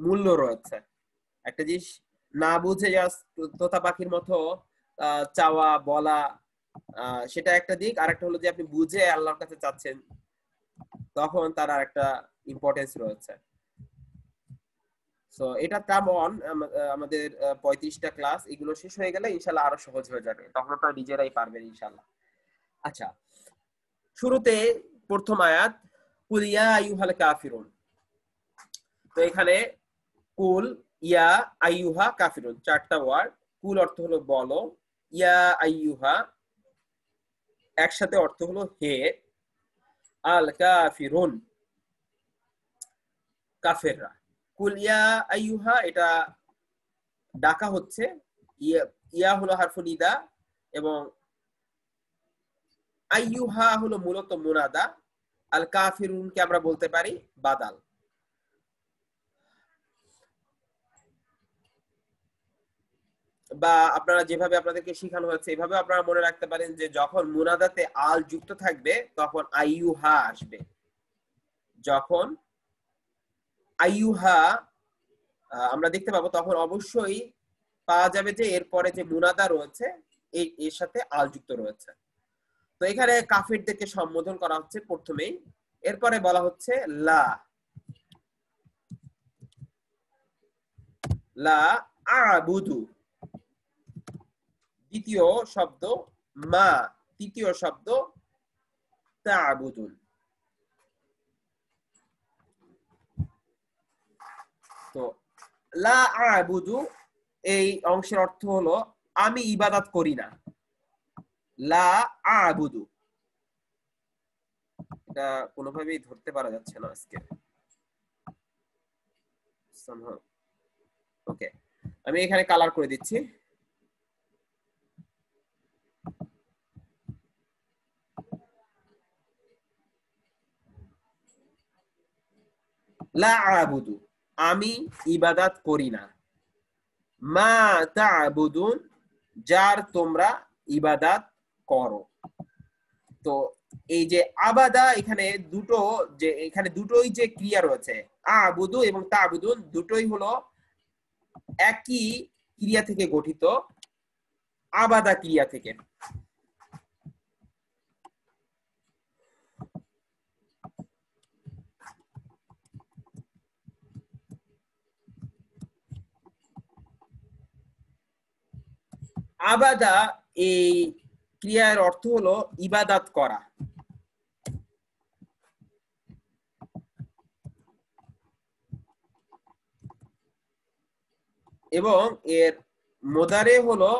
মূল্য রয়েছে। একটা জিনিস না বুঝে জাস্ট তোতা পাখির মতো চাওয়া বলা, সেটা একটা দিক। আর একটা হলো যে আপনি বুঝে আল্লাহর কাছে চাচ্ছেন, তখন তার আর একটা ইম্পর্টেন্স রয়েছে। সো এটা তেমন আমাদের 35টা ক্লাস, এগুলো শেষ হয়ে গেলে ইনশাল্লাহ আরো সহজ হয়ে যাবে, তখন আপনারা নিজেরাই পারবেন ইনশাল্লাহ। আচ্ছা, শুরুতে প্রথম আয়াত, কুল ইয়া আইয়ুহাল কাফিরুন। তো এখানে কুল, ইয়া, আইয়ুহা, কাফিরুন, 4টা ওয়ার্ড। কুল অর্থ হলো বলো, ইয়া আইয়ুহা একসাথে অর্থ হলো হে, আল কাফিরুন কাফেররা। কুল ইয়া আইয়ুহা এটা ডাকা হচ্ছে, ইয়া ইয়া হলো হারফু নিদা, এবং আইয়ুহা হলো মূলত মুনাদা। আল কাফিরুনকে আমরা বলতে পারি বাদাল। বা আপনারা যেভাবে আপনাদেরকে শেখানো হয়েছে এভাবে আপনারা মনে রাখতে পারেন যে যখন মুনাদাতে আল যুক্ত থাকবে তখন আইয়ুহা আসবে। যখন আইয়ুহা আমরা দেখতে পাবো, তখন অবশ্যই পাওয়া যাবে যে এরপরে যে মুনাদা রয়েছে এর সাথে আল যুক্ত রয়েছে। তো এখানে কাফিরদেরকে সম্বোধন করা হচ্ছে প্রথমেই, এরপরে বলা হচ্ছে লা, লা আবুদু দ্বিতীয় শব্দ, মা তৃতীয় শব্দ, তা'বুদুন। তো লা আ'বুদু এই অংশের অর্থ হলো আমি ইবাদত করি না। লা আ'বুদু, এটা কোনোভাবেই ধরতে পারা যাচ্ছে না আজকে। ওকে, আমি এখানে কালার করে দিচ্ছি। লা আবুদু, আমি ইবাদত করি না। মা তা'বুদুন, যার তোমরা ইবাদত করো। তো এই যে আবাদা, এখানে দুটো, যে এখানে দুটোই যে ক্রিয়া রয়েছে, আবুদু এবং তা'বুদুন, দুটোই হলো একই ক্রিয়া থেকে গঠিত, আবাদা ক্রিয়া থেকে। আবাদা এই ক্রিয়ার অর্থ হলো ইবাদত করা। এবং এর মুদারে হলো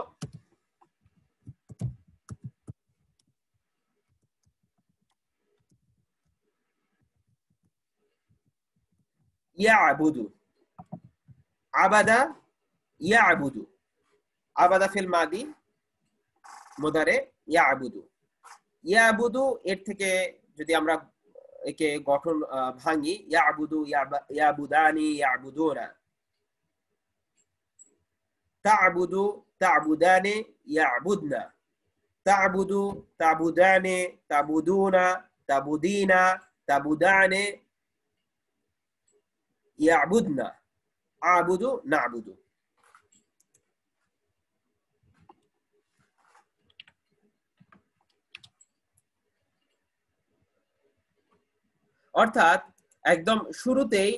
ইয়াবুদু। আবাদা ইয়াবুদু, আবাদা ফিল মাদি, মুদারে ইয়াবুদু। ইয়াবুদু এর থেকে যদি আমরা একে গঠন ভাঙি, ইয়াবুদু, ইয়াবুদানি, ইয়াবুদুনা। তা'বুদু, তা'বুদানি, ইয়াবুদনা। তা'বুদু, তা'বুদানি, তা'বুদুনা, তা'বুদিনা, তা'বুদানি, ইয়াবুদনা। আবুদু, না'বুদু। অর্থাৎ একদম শুরুতেই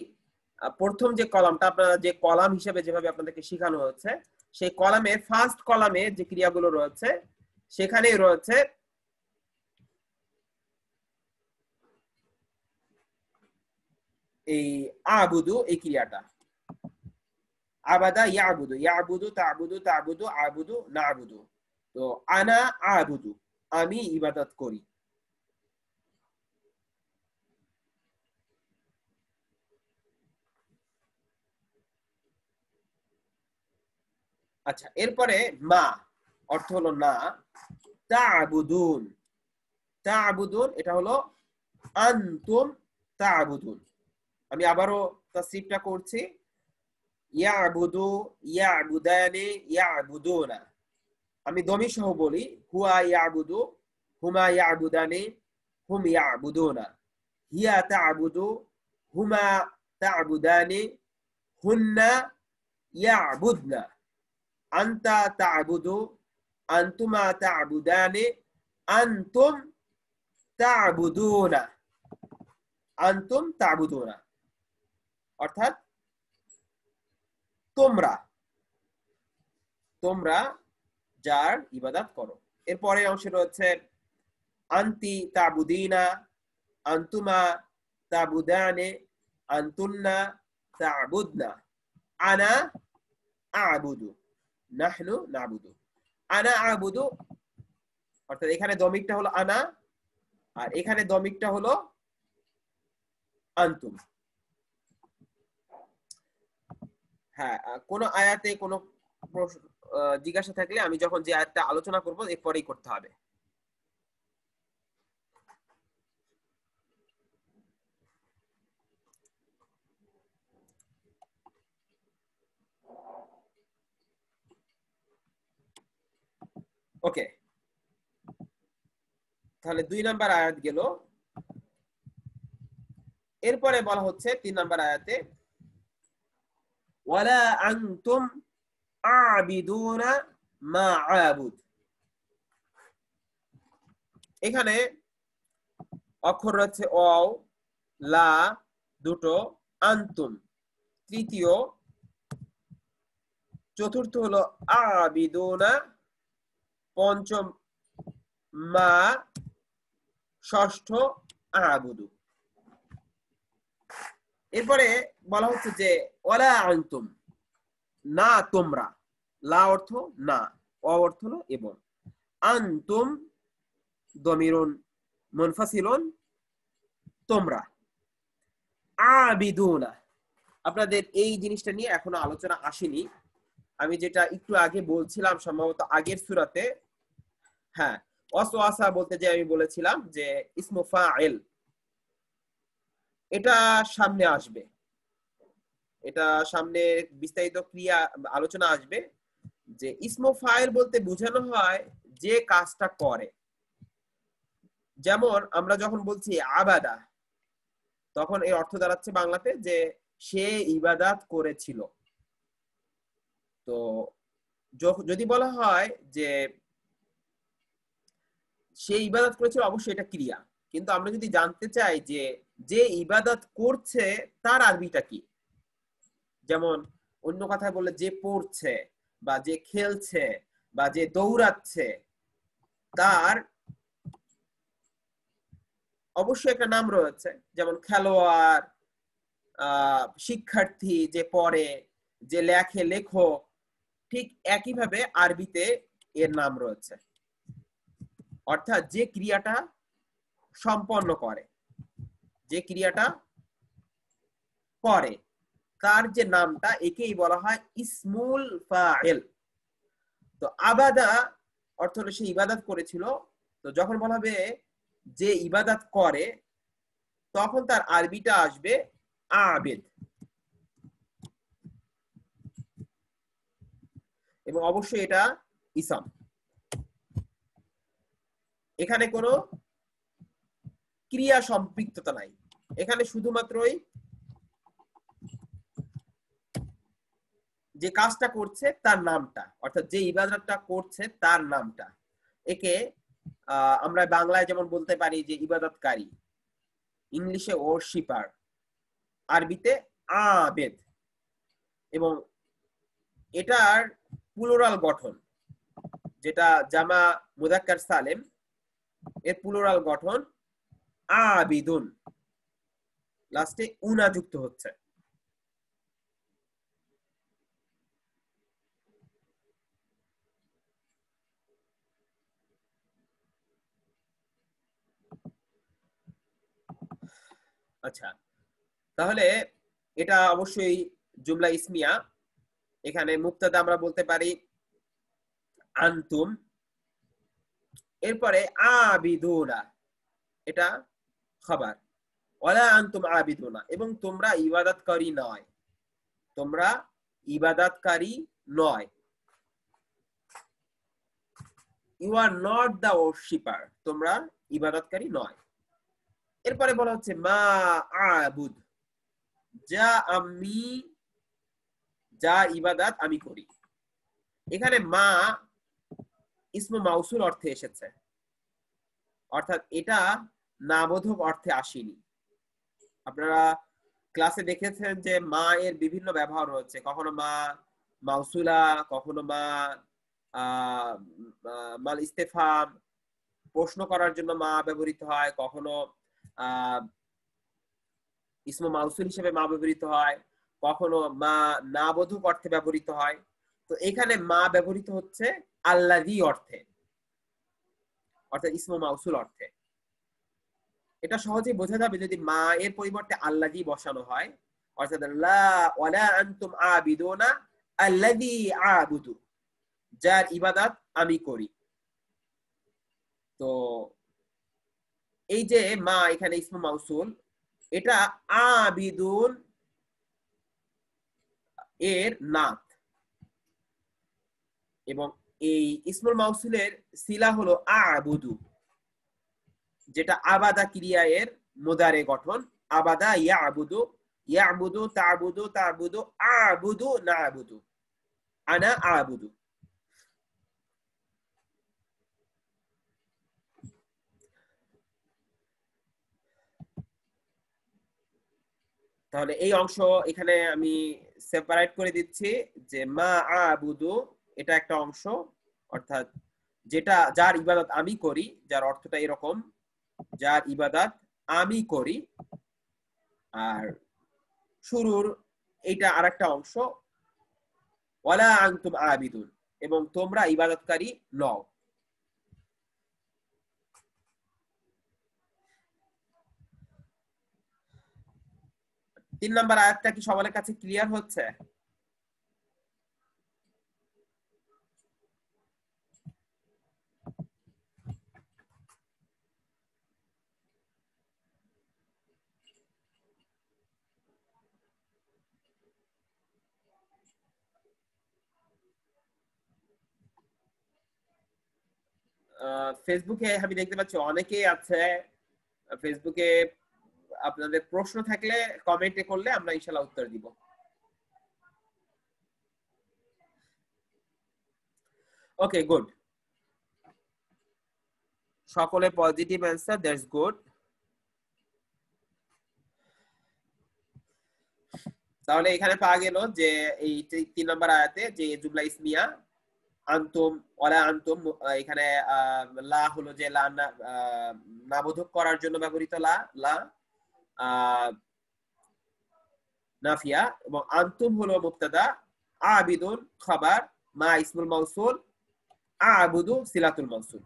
প্রথম যে কলামটা, আপনারা যে কলাম হিসেবে যেভাবে আপনাদেরকে শেখানো হচ্ছে, সেই কলামের ফার্স্ট কলামে যে ক্রিয়াগুলো রয়েছে সেখানেই রয়েছে এই আবুদু, এই ক্রিয়াটা। আবাদা ইয়াবুদু, ইয়াবুদু, তা'বুদু, তা'বুদু, আবুদু, না'বুদু। তো আনা আবুদু, আমি ইবাদত করি। আচ্ছা, এরপরে মা অর্থ হলো না। তা'বুদুন, তা'বুদুন এটা হলো আনতুম তা'বুদুন। আমি আবারও তাসরিফটা করছি, ইয়াবুদু, ইয়াবুদানি, ইয়াবুদুনা। আমি দমি সহ বলি, হুয়া ইয়াবুদু, হুমা ইয়াবুদানি, হুম ইয়াবুদুনা। হিয়া তা'বুদু, হুমা তা'বুদানি, হুন্না ইয়াবুদনা। আনতা তা'বুদু, আনতুমা তা'বুদানি, আনতুম তা'বুদুনা। আনতুম তা'বুদুনা অর্থাৎ তোমরা, তোমরা যার ইবাদত করো। এর পরের অংশে রয়েছে আনতি তা'বুদিনা, আনতুমা তা'বুদানে, আনতুন্না তা'বুদনা। আনা আ'বুদু, নাহনু না'বুদু। আনা আ'বুদু অর্থাৎ এখানে দমিকটা হলো আনা, আর এখানে দমিকটা হলো আনতুম। হ্যাঁ, কোন আয়াতে কোন জিজ্ঞাসা থাকলে আমি যখন যে আয়াতটা আলোচনা করব এরপরেই করতে হবে। ওকে, তাহলে 2 নাম্বার আয়াত গেল। এরপরে বলা হচ্ছে 3 নাম্বার আয়াতে ওয়ালা আনতুম আবিদুনা মা আবুদ। এখানে অক্ষর রয়েছে ওয়াও, লা দুটো, আনতুম তৃতীয়, চতুর্থ হলো আবিদুনা পঞ্চম, মা ষষ্ঠ, আবুদু। এরপরে বলা হচ্ছে যে ওয়ালা আনতুম, না তোমরা। লা অর্থ না, অ অর্থ হলো এবং, আনতুম দমিরুন মুনফাসিলুন তোমরা, আবিদুনা। আপনাদের এই জিনিসটা নিয়ে এখনো আলোচনা আসেনি। আমি যেটা একটু আগে বলছিলাম সম্ভবত আগের সূরাতে, হ্যাঁ, ওয়াসওয়াসা বলতে যে আমি বলেছিলাম যে ইসমু ফাইল, এটা সামনে আসবে। এটা সামনে বিস্তারিত ক্রিয়া আলোচনা আসবে যে ইসমো ফাইল বলতে বোঝানো হয় যে কাজটা করে। যেমন আমরা যখন বলছি আবাদা, তখন এর অর্থ দাঁড়াচ্ছে বাংলাতে যে সে ইবাদাত করেছিল। তো যদি বলা হয় যে সে ইবাদত করেছিল, অবশ্যই এটা ক্রিয়া। কিন্তু আমরা যদি জানতে চাই যে যে ইবাদত করছে তার আরবিটা কি, যেমন অন্য কথায় বললে যে পড়ছে বা যে খেলছে বা যে দৌড়াচ্ছে, তার অবশ্যই একটা নাম রয়েছে। যেমন খেলোয়াড়, শিক্ষার্থী, যে পড়ে, যে লেখে, লেখক, ঠিক একইভাবে আরবিতে এর নাম রয়েছে। অর্থাৎ যে ক্রিয়াটা সম্পন্ন করে, যে ক্রিয়াটা করে, তার যে নামটা, একেই বলা হয় ইসমুল ফাইল। তো আবাদা অর্থ হলো সে ইবাদত করেছিল। তো যখন বলা হবে যে ইবাদত করে, তখন তার আরবিটা আসবে আবেদ। এবং অবশ্যই এটা ইসম। এখানে কোনো ক্রিয়া সম্পৃক্ততা নাই, এখানে শুধুমাত্রই যে কাজটা করছে তার নামটা, অর্থাৎ যে ইবাদতটা করছে তার নামটা। একে আমরা বাংলায় যেমন বলতে পারি যে ইবাদতকারী, ইংলিশে ওরশিপার, আরবিতে আবেদ। এবং এটার প্লুরাল গঠন, যেটা জামা মুযাক্কার সালেম, এর প্লুরাল গঠন আবিদুন, লাস্টে উনা যুক্ত হচ্ছে। আচ্ছা, তাহলে এটা অবশ্যই জুমলা ইসমিয়া। এখানে মুবতাদা আমরা বলতে পারি আনতুম, এরপরে আবিদুনা, এটা খবর। ওয়ালা আনতুম আবিদুনা, এবং তোমরা ইবাদতকারী নয়, তোমরা ইবাদতকারী নয়। ইউ আর নট দা ওরশিপার, তোমরা ইবাদতকারী নয়। এরপরে বলা হচ্ছে মা আবুদ, যা আমি, যা ইবাদত আমি করি। এখানে মা ইসমু মাউসুল অর্থে এসেছে, অর্থাৎ এটা নাবোধক অর্থে আসেনি। আপনারা ক্লাসে দেখেছেন যে মা এর বিভিন্ন ব্যবহার রয়েছে, কখনো মা মাউসুলা, কখনো মা মাল ইস্তেফাম, প্রশ্ন করার জন্য মা ব্যবহৃত হয়, কখনো ইসমু মাউসুল হিসেবে মা ব্যবহৃত হয়, কখনো মা নাবোধক অর্থে ব্যবহৃত হয়। তো এখানে মা ব্যবহৃত হচ্ছে আল্লাযী অর্থে, অর্থাৎ ইসমু মাউসুল অর্থে। এটা সহজেই বোঝা যাবে যদি মা এর পরিবর্তে আল্লাযী বসানো হয়, অর্থাৎ লা ওয়ালা আনতুম আবিদুনা আল্লাযী আবুদু, যার ইবাদত আমি করি। তো এই যে মা এখানে ইসমু মাউসুল, এটা আবিদুন এর নাত, এবং এই ইসমুল মাউসুলের সিলা হলো আবুদু, যেটা আবাদা ক্রিয়া এর মুদারে গঠন। আবাদা ইয়াবুদু, ইয়াবুদু তাবুদু, তাবুদু আবুদু, নাবুদু, আনা আবুদু। তাহলে এই অংশ এখানে আমি সেপারেট করে দিচ্ছি যে মা আবুদু এটা একটা অংশ, অর্থাৎ যেটা, যার ইবাদত আমি করি, যার অর্থটা এরকম, যার ইবাদত আমি করি। আর শুরুর এইটা আরেকটা অংশ, ওয়ালা আনতুম আবিদুন, এবং তোমরা ইবাদতকারী নও। 3 নাম্বার আয়াতটা কি সবার কাছে ক্লিয়ার হচ্ছে? ফেসবুকে আমি দেখতে পাচ্ছি অনেকেই আছে। ফেসবুকে আপনাদের প্রশ্ন থাকলে কমেন্টে করলে আমরা ইনশাআল্লাহ উত্তর দিব। ওকে, গুড। সকলে পজিটিভ অ্যান্সার, দ্যাটস গুড। তাহলে এখানে পাওয়া গেল যে এই 3 নম্বর আয়াতে যে জুমলা ইসমিয়া আনতুম ওয়ালা আনতুম, এখানে লা হলো যে লা না বোধক করার জন্য ব্যবহৃত লা, লা নাফিয়া, এবং আনতুম হলো মুবতাদা, আবিদুন খাবার, মা ইসমুল মাউসুল, আবুদু সিলাতুল মাউসুল।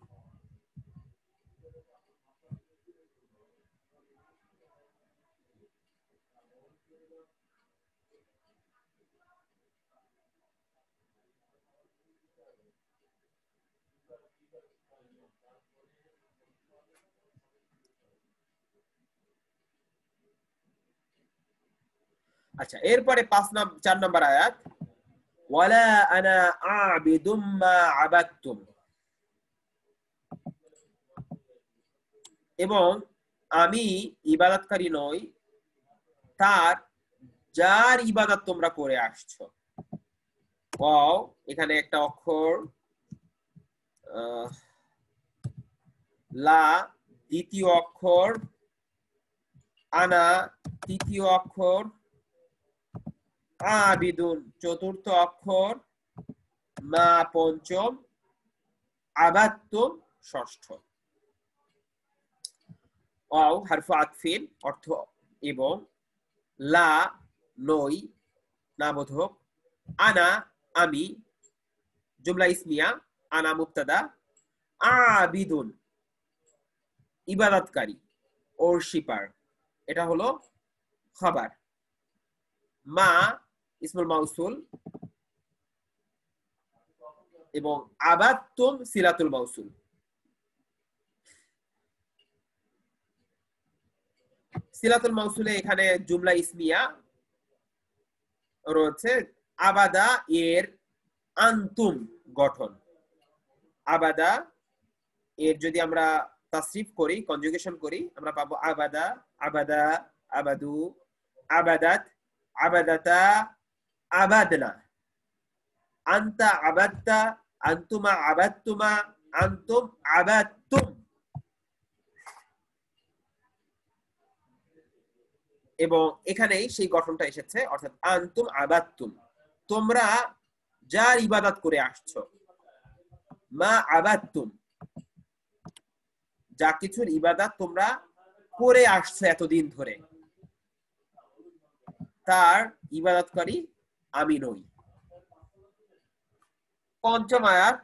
আচ্ছা, এরপরে 4 নম্বর আয়াত, ওয়ালা আনা আবিদুম মা আবাদতুম, এবং আমি ইবাদতকারী নই তার যার ইবাদত তোমরা করে আসছো। ওয়াও, এখানে একটা অক্ষর লা দ্বিতীয় অক্ষর, আনা তৃতীয় অক্ষর, আবিদুন চতুর্থ অক্ষর, মা পঞ্চম, আবাদতুম ষষ্ঠ। ওয়াও হারফু আতফিন অর্থ এবং, লা নই নাবোধক, আনা আমি জুমলা ইসমিয়া, আনা মুবতাদা, আবিদুন ইবাদতকারী ওরশিপার, এটা হলো খবর, মা ইসমুল মাউসুল, এবং আবাদতুম সিলাতুল মাউসুল। সিলাতুল মাউসুলে এখানে জুমলা ইসমিয়া রয়েছে, আবাদা এর আনতুম গঠন। আবাদা এর যদি আমরা তাসরিফ করি, কনজুগেশন করি, আমরা পাবো আবাদা, আবাদা, আবাদু, আবাদাত, আবাদাতা, আবাদনা, আনতা আবাদতা, আনতুমা আবাদতুমা, আনতুম আবাদতুম। এবং এখানেই সেই গঠনটা এসেছে, অর্থাৎ আনতুম আবাদতুম, তোমরা যার ইবাদত করে আসছো, মা আবাদতুম যা কিছুর ইবাদত তোমরা করে আসছো এতদিন ধরে, তার ইবাদতকারী আমি নই। পঞ্চম আয়াত,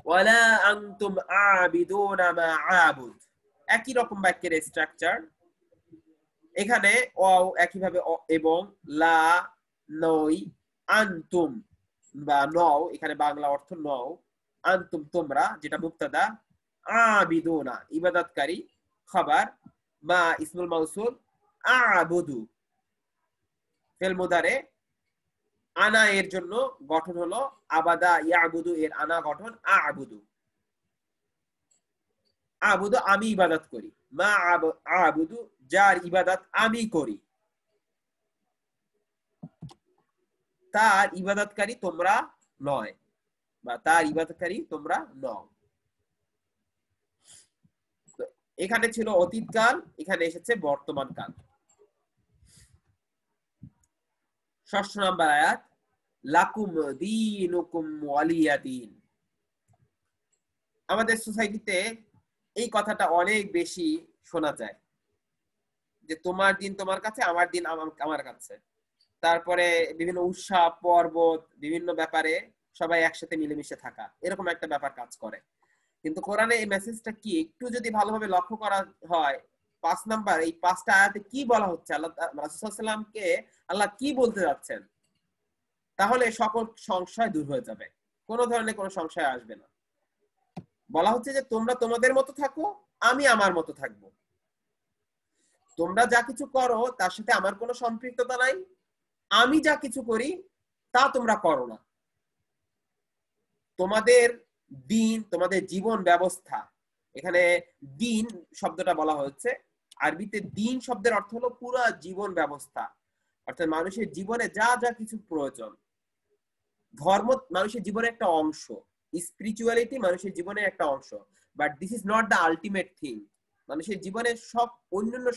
ওয়ালা আনতুম আবিদুনা মা আবুদ, একই রকম বাক্যের স্ট্রাকচার। এখানে ওয়াও একইভাবে এবং, লা নই, আনতুম বা নও, এখানে বাংলা অর্থ নও, আনতুম তোমরা যেটা মুবতাদা, আবিদুনা ইবাদতকারী খবর, মা ইসমুল মাউসুল, আবুদু ফেল মুদারে, আনা এর জন্য গঠন হলো আবাদা ইয়াবুদু, এর আনা গঠন আবুদু। আবুদু আমি ইবাদত করি, মা আবুদু যার ইবাদত আমি করি, তার ইবাদতকারী তোমরা নয়, বা তার ইবাদতকারী তোমরা নও। এখানে ছিল অতীতকাল, এখানে এসেছে বর্তমান কাল। 6 নম্বর আয়াত, লাকুম দীনুকুম ওয়ালিয়া দীন। আমাদের সোসাইটিতে এই কথাটা অনেক বেশি শোনা যায়, যে তোমার দিন তোমার কাছে, আমার দিন আমার কাছে। তারপরে বিভিন্ন উৎসব পর্বত, বিভিন্ন ব্যাপারে সবাই একসাথে মিলেমিশে থাকা, এরকম একটা ব্যাপার কাজ করে। কিন্তু কোরআনে এই মেসেজটা কি একটু যদি ভালোভাবে লক্ষ্য করা হয়, 5 নাম্বার এই 5টা আয়াতে কি বলা হচ্ছে, আল্লাহ রাসূল সাল্লাল্লাহু আলাইহি ওয়াসাল্লামকে আল্লাহ কি বলতে যাচ্ছেন, তাহলে সকল সংশয় দূর হয়ে যাবে, কোনো ধরনের কোনো সংশয় আসবে না। বলা হচ্ছে যে তোমরা তোমাদের মতো থাকো, আমি আমার মতো থাকবো। তোমরা যা কিছু করো তার সাথে আমার কোনো সম্পৃক্ততা নাই, আমি যা কিছু করি তা তোমরা করো না। তোমাদের দিন তোমাদের জীবন ব্যবস্থা। এখানে দিন শব্দটা বলা হচ্ছে, আরবিতে দিন শব্দের অর্থ হলো পুরো জীবন ব্যবস্থা, অর্থাৎ মানুষের জীবনে যা যা কিছু প্রয়োজন। ধর্ম মানুষের জীবনের একটা অংশ, স্পিরিচুয়ালিটি মানুষের জীবনের একটা অংশ, but this is not the ultimate thing. মানুষের জীবনের সব অন্যান্য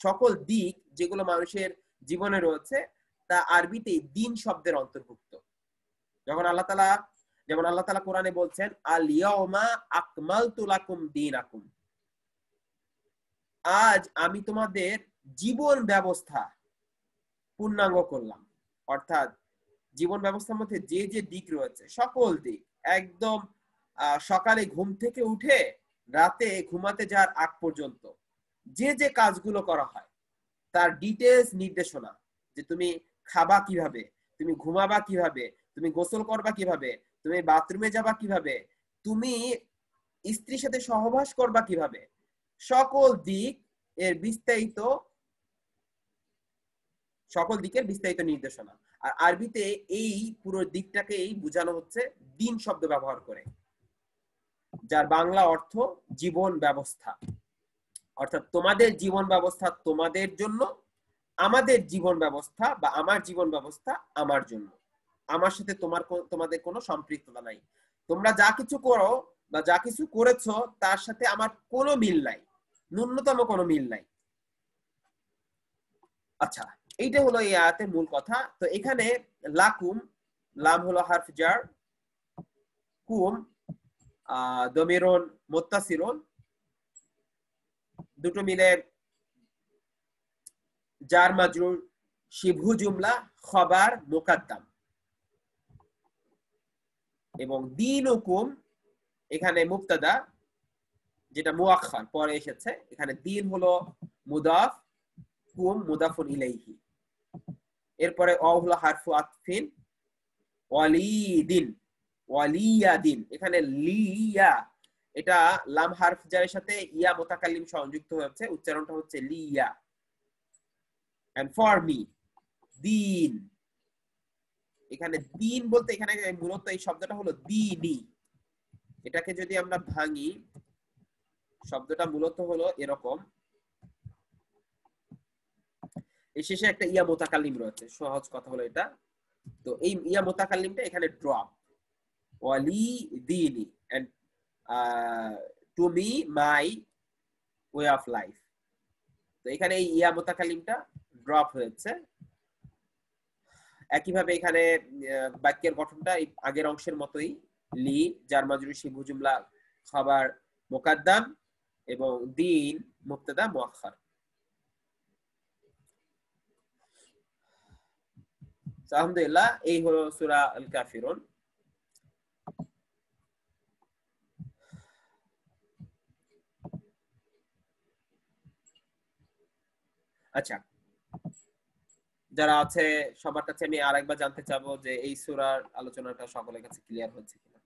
সকল দিক যেগুলো মানুষের জীবনে রয়েছে তা আরবিতে দিন শব্দের অন্তর্ভুক্ত। যেমন আল্লাহ তাআলা কোরআনে বলছেন, আল ইয়াউমা আকমালতু লাকুম দীনাকুম, আজ আমি তোমাদের জীবন ব্যবস্থা পূর্ণাঙ্গ করলাম। অর্থাৎ জীবন ব্যবস্থার মধ্যে যে যে দিক রয়েছে সকল দিক, একদম সকালে ঘুম থেকে উঠে রাতে ঘুমাতে যাওয়ার আগ পর্যন্ত যে যে কাজগুলো করা হয় তার ডিটেইলস নির্দেশনা, যে তুমি খাবা কিভাবে, তুমি ঘুমাবা কিভাবে, তুমি গোসল করবা কিভাবে, তুমি বাথরুমে যাবা কিভাবে, তুমি স্ত্রীর সাথে সহবাস করবা কিভাবে, সকল দিকের বিস্তারিত নির্দেশনা। আর আরবিতে এই পুরো দিকটাকেই বোঝানো হচ্ছে দিন শব্দ ব্যবহার করে, যার বাংলা অর্থ জীবন ব্যবস্থা। অর্থাৎ তোমাদের জীবন ব্যবস্থা তোমাদের জন্য, আমাদের জীবন ব্যবস্থা বা আমার জীবন ব্যবস্থা আমার জন্য, আমার সাথে তোমাদের কোনো সম্পৃক্ততা নাই। তোমরা যা কিছু করো বা যা কিছু করেছো তার সাথে আমার কোনো মিল নাই, ন্যূনতম কোনো মিল নাই। আচ্ছা, এইটা হলো এই আয়াতের মূল কথা। তো এখানে লাকুম, লাম হলো হারফ জার, কুম দমিরুন মুত্তাসিলুন, দুটো মিলে জার মাজরুর, শিবহু জুমলা, খবর মুকাদ্দাম। এবং দীনুকুম এখানে মুবতাদা, যেটা মুআক্খার পরে এসেছে। এখানে দিন হলো মুদাফ, কুম মুদাফুন ইলাইহি। এরপরে অ হলো হারফু আতফিন, ওয়ালিদিন, ওয়ালিয়াদিন। এখানে লিয়া, এটা লাম হারফ জারের সাথে ইয়া মুতাকাল্লিম সংযুক্ত হয়েছে, উচ্চারণটা হচ্ছে লিয়া। এন্ড ফর মি, দিন। এখানে দিন বলতে এখানে মূলত এই শব্দটা হলো দিনী। এটাকে যদি আমরা ভাঙি, শব্দটা মূলত হলো এরকম, এই শেষে একটা ইয়া মুতাকাল্লিম রয়েছে, সহজ কথা হলো এটা। তো এই ইয়া মুতাকাল্লিমটা এখানে ড্রপ, ওয়ালি দিনী, and to me my way of life. তো এখানে এই ইয়া মুতাকাল্লিমটা ড্রপ হয়েছে। একইভাবে এখানে বাক্যের গঠনটা এই আগের অংশের মতোই, লি জার মাজরুর শিবহু জুমলা খবর মুকাদ্দাম এবং দিন মুবতাদা মুআক্খার। আলহামদুলিল্লাহ, এই হলো সূরা আল কাফিরুন। আচ্ছা, যারা আছে সবার কাছে আমি আরেকবার জানতে চাবো যে এই সূরার আলোচনাটা সকলের কাছে ক্লিয়ার হচ্ছে কিনা।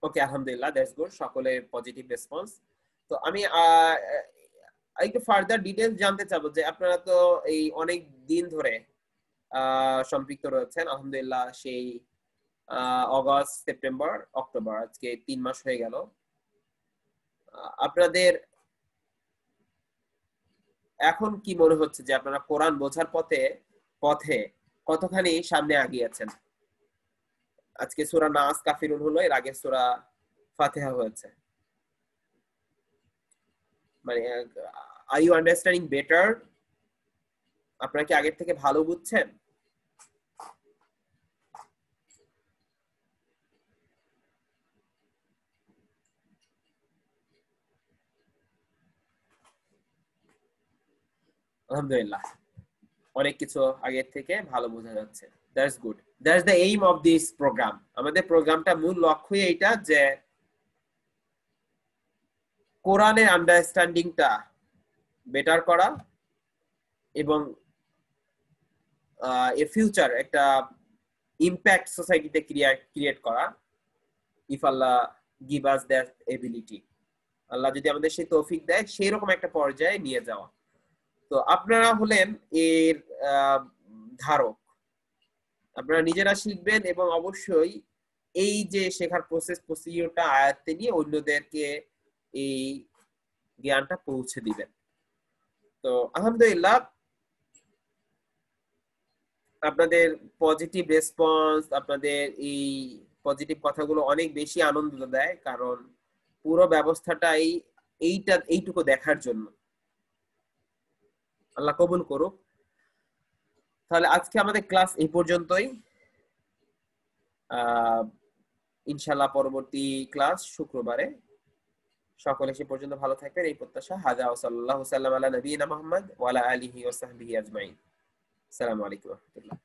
ওকে, আলহামদুলিল্লাহ, দ্যাটস গুড, সকলের পজিটিভ রেসপন্স। তো আমি একটু ফার্দার ডিটেইলস জানতে চাবো যে আপনারা তো এই অনেক দিন ধরে সম্পৃক্ত রয়েছেন, আলহামদুলিল্লাহ, সেই অগাস্ট, সেপ্টেম্বর, অক্টোবর, আজকে 3 মাস হয়ে গেল। আপনাদের এখন কি মনে হচ্ছে যে আপনারা কোরআন বোঝার পথে কতখানি সামনে আগিয়েছেন? আজকে সূরা নাস কাফিরুন হলো, এর আগে সূরা ফাতিহা হয়েছে। মানে আর ইউ আন্ডারস্ট্যান্ডিং বেটার? আপনারা কি আগের থেকে ভালো বুঝছেন? আলহামদুলিল্লাহ, অনেক কিছু আগের থেকে ভালো বোঝা যাচ্ছে। That's good, that's the aim of this program. আমাদের প্রোগ্রামটা মূল লক্ষ্যই এইটা যে কোরআনের আন্ডারস্ট্যান্ডিংটা বেটার করা এবং এর ফিউচার একটা ইম্প্যাক্ট সোসাইটিতে ক্রিয়েট করা, if Allah give us that ability. আল্লাহ যদি আমাদের সেই তৌফিক দেয় সেই রকম একটা পর্যায়ে নিয়ে যাওয়া। তো আপনারা হলেন এর ধারক, আপনারা নিজেরা শিখবেন এবং অবশ্যই এই যে শেখার প্রসিডিউরটা আয়ত্তে নিয়ে অন্যদেরকে এই জ্ঞানটা পৌঁছে দিবেন। তো আলহামদুলিল্লাহ আপনাদের পজিটিভ রেসপন্স, আপনাদের এই পজিটিভ কথাগুলো অনেক বেশি আনন্দ দেয়, কারণ পুরো ব্যবস্থাটাই এইটুকু দেখার জন্য। আল্লাহ কবুল করুক। তাহলে আজকে আমাদের ক্লাস এই পর্যন্তই। ইনশাআল্লাহ পরবর্তী ক্লাস শুক্রবারে। সকলে সে পর্যন্ত ভালো থাকবেন এই প্রত্যাশা। হাযা ওয়া সাল্লাল্লাহু সাল্লাম আলা নবিয়িনা মুহাম্মদ ওয়া আলা আলিহি ওয়া সাহবিহি আজমাইন। আসসালামু আলাইকুম ওয়া রাহমাতুল্লাহ।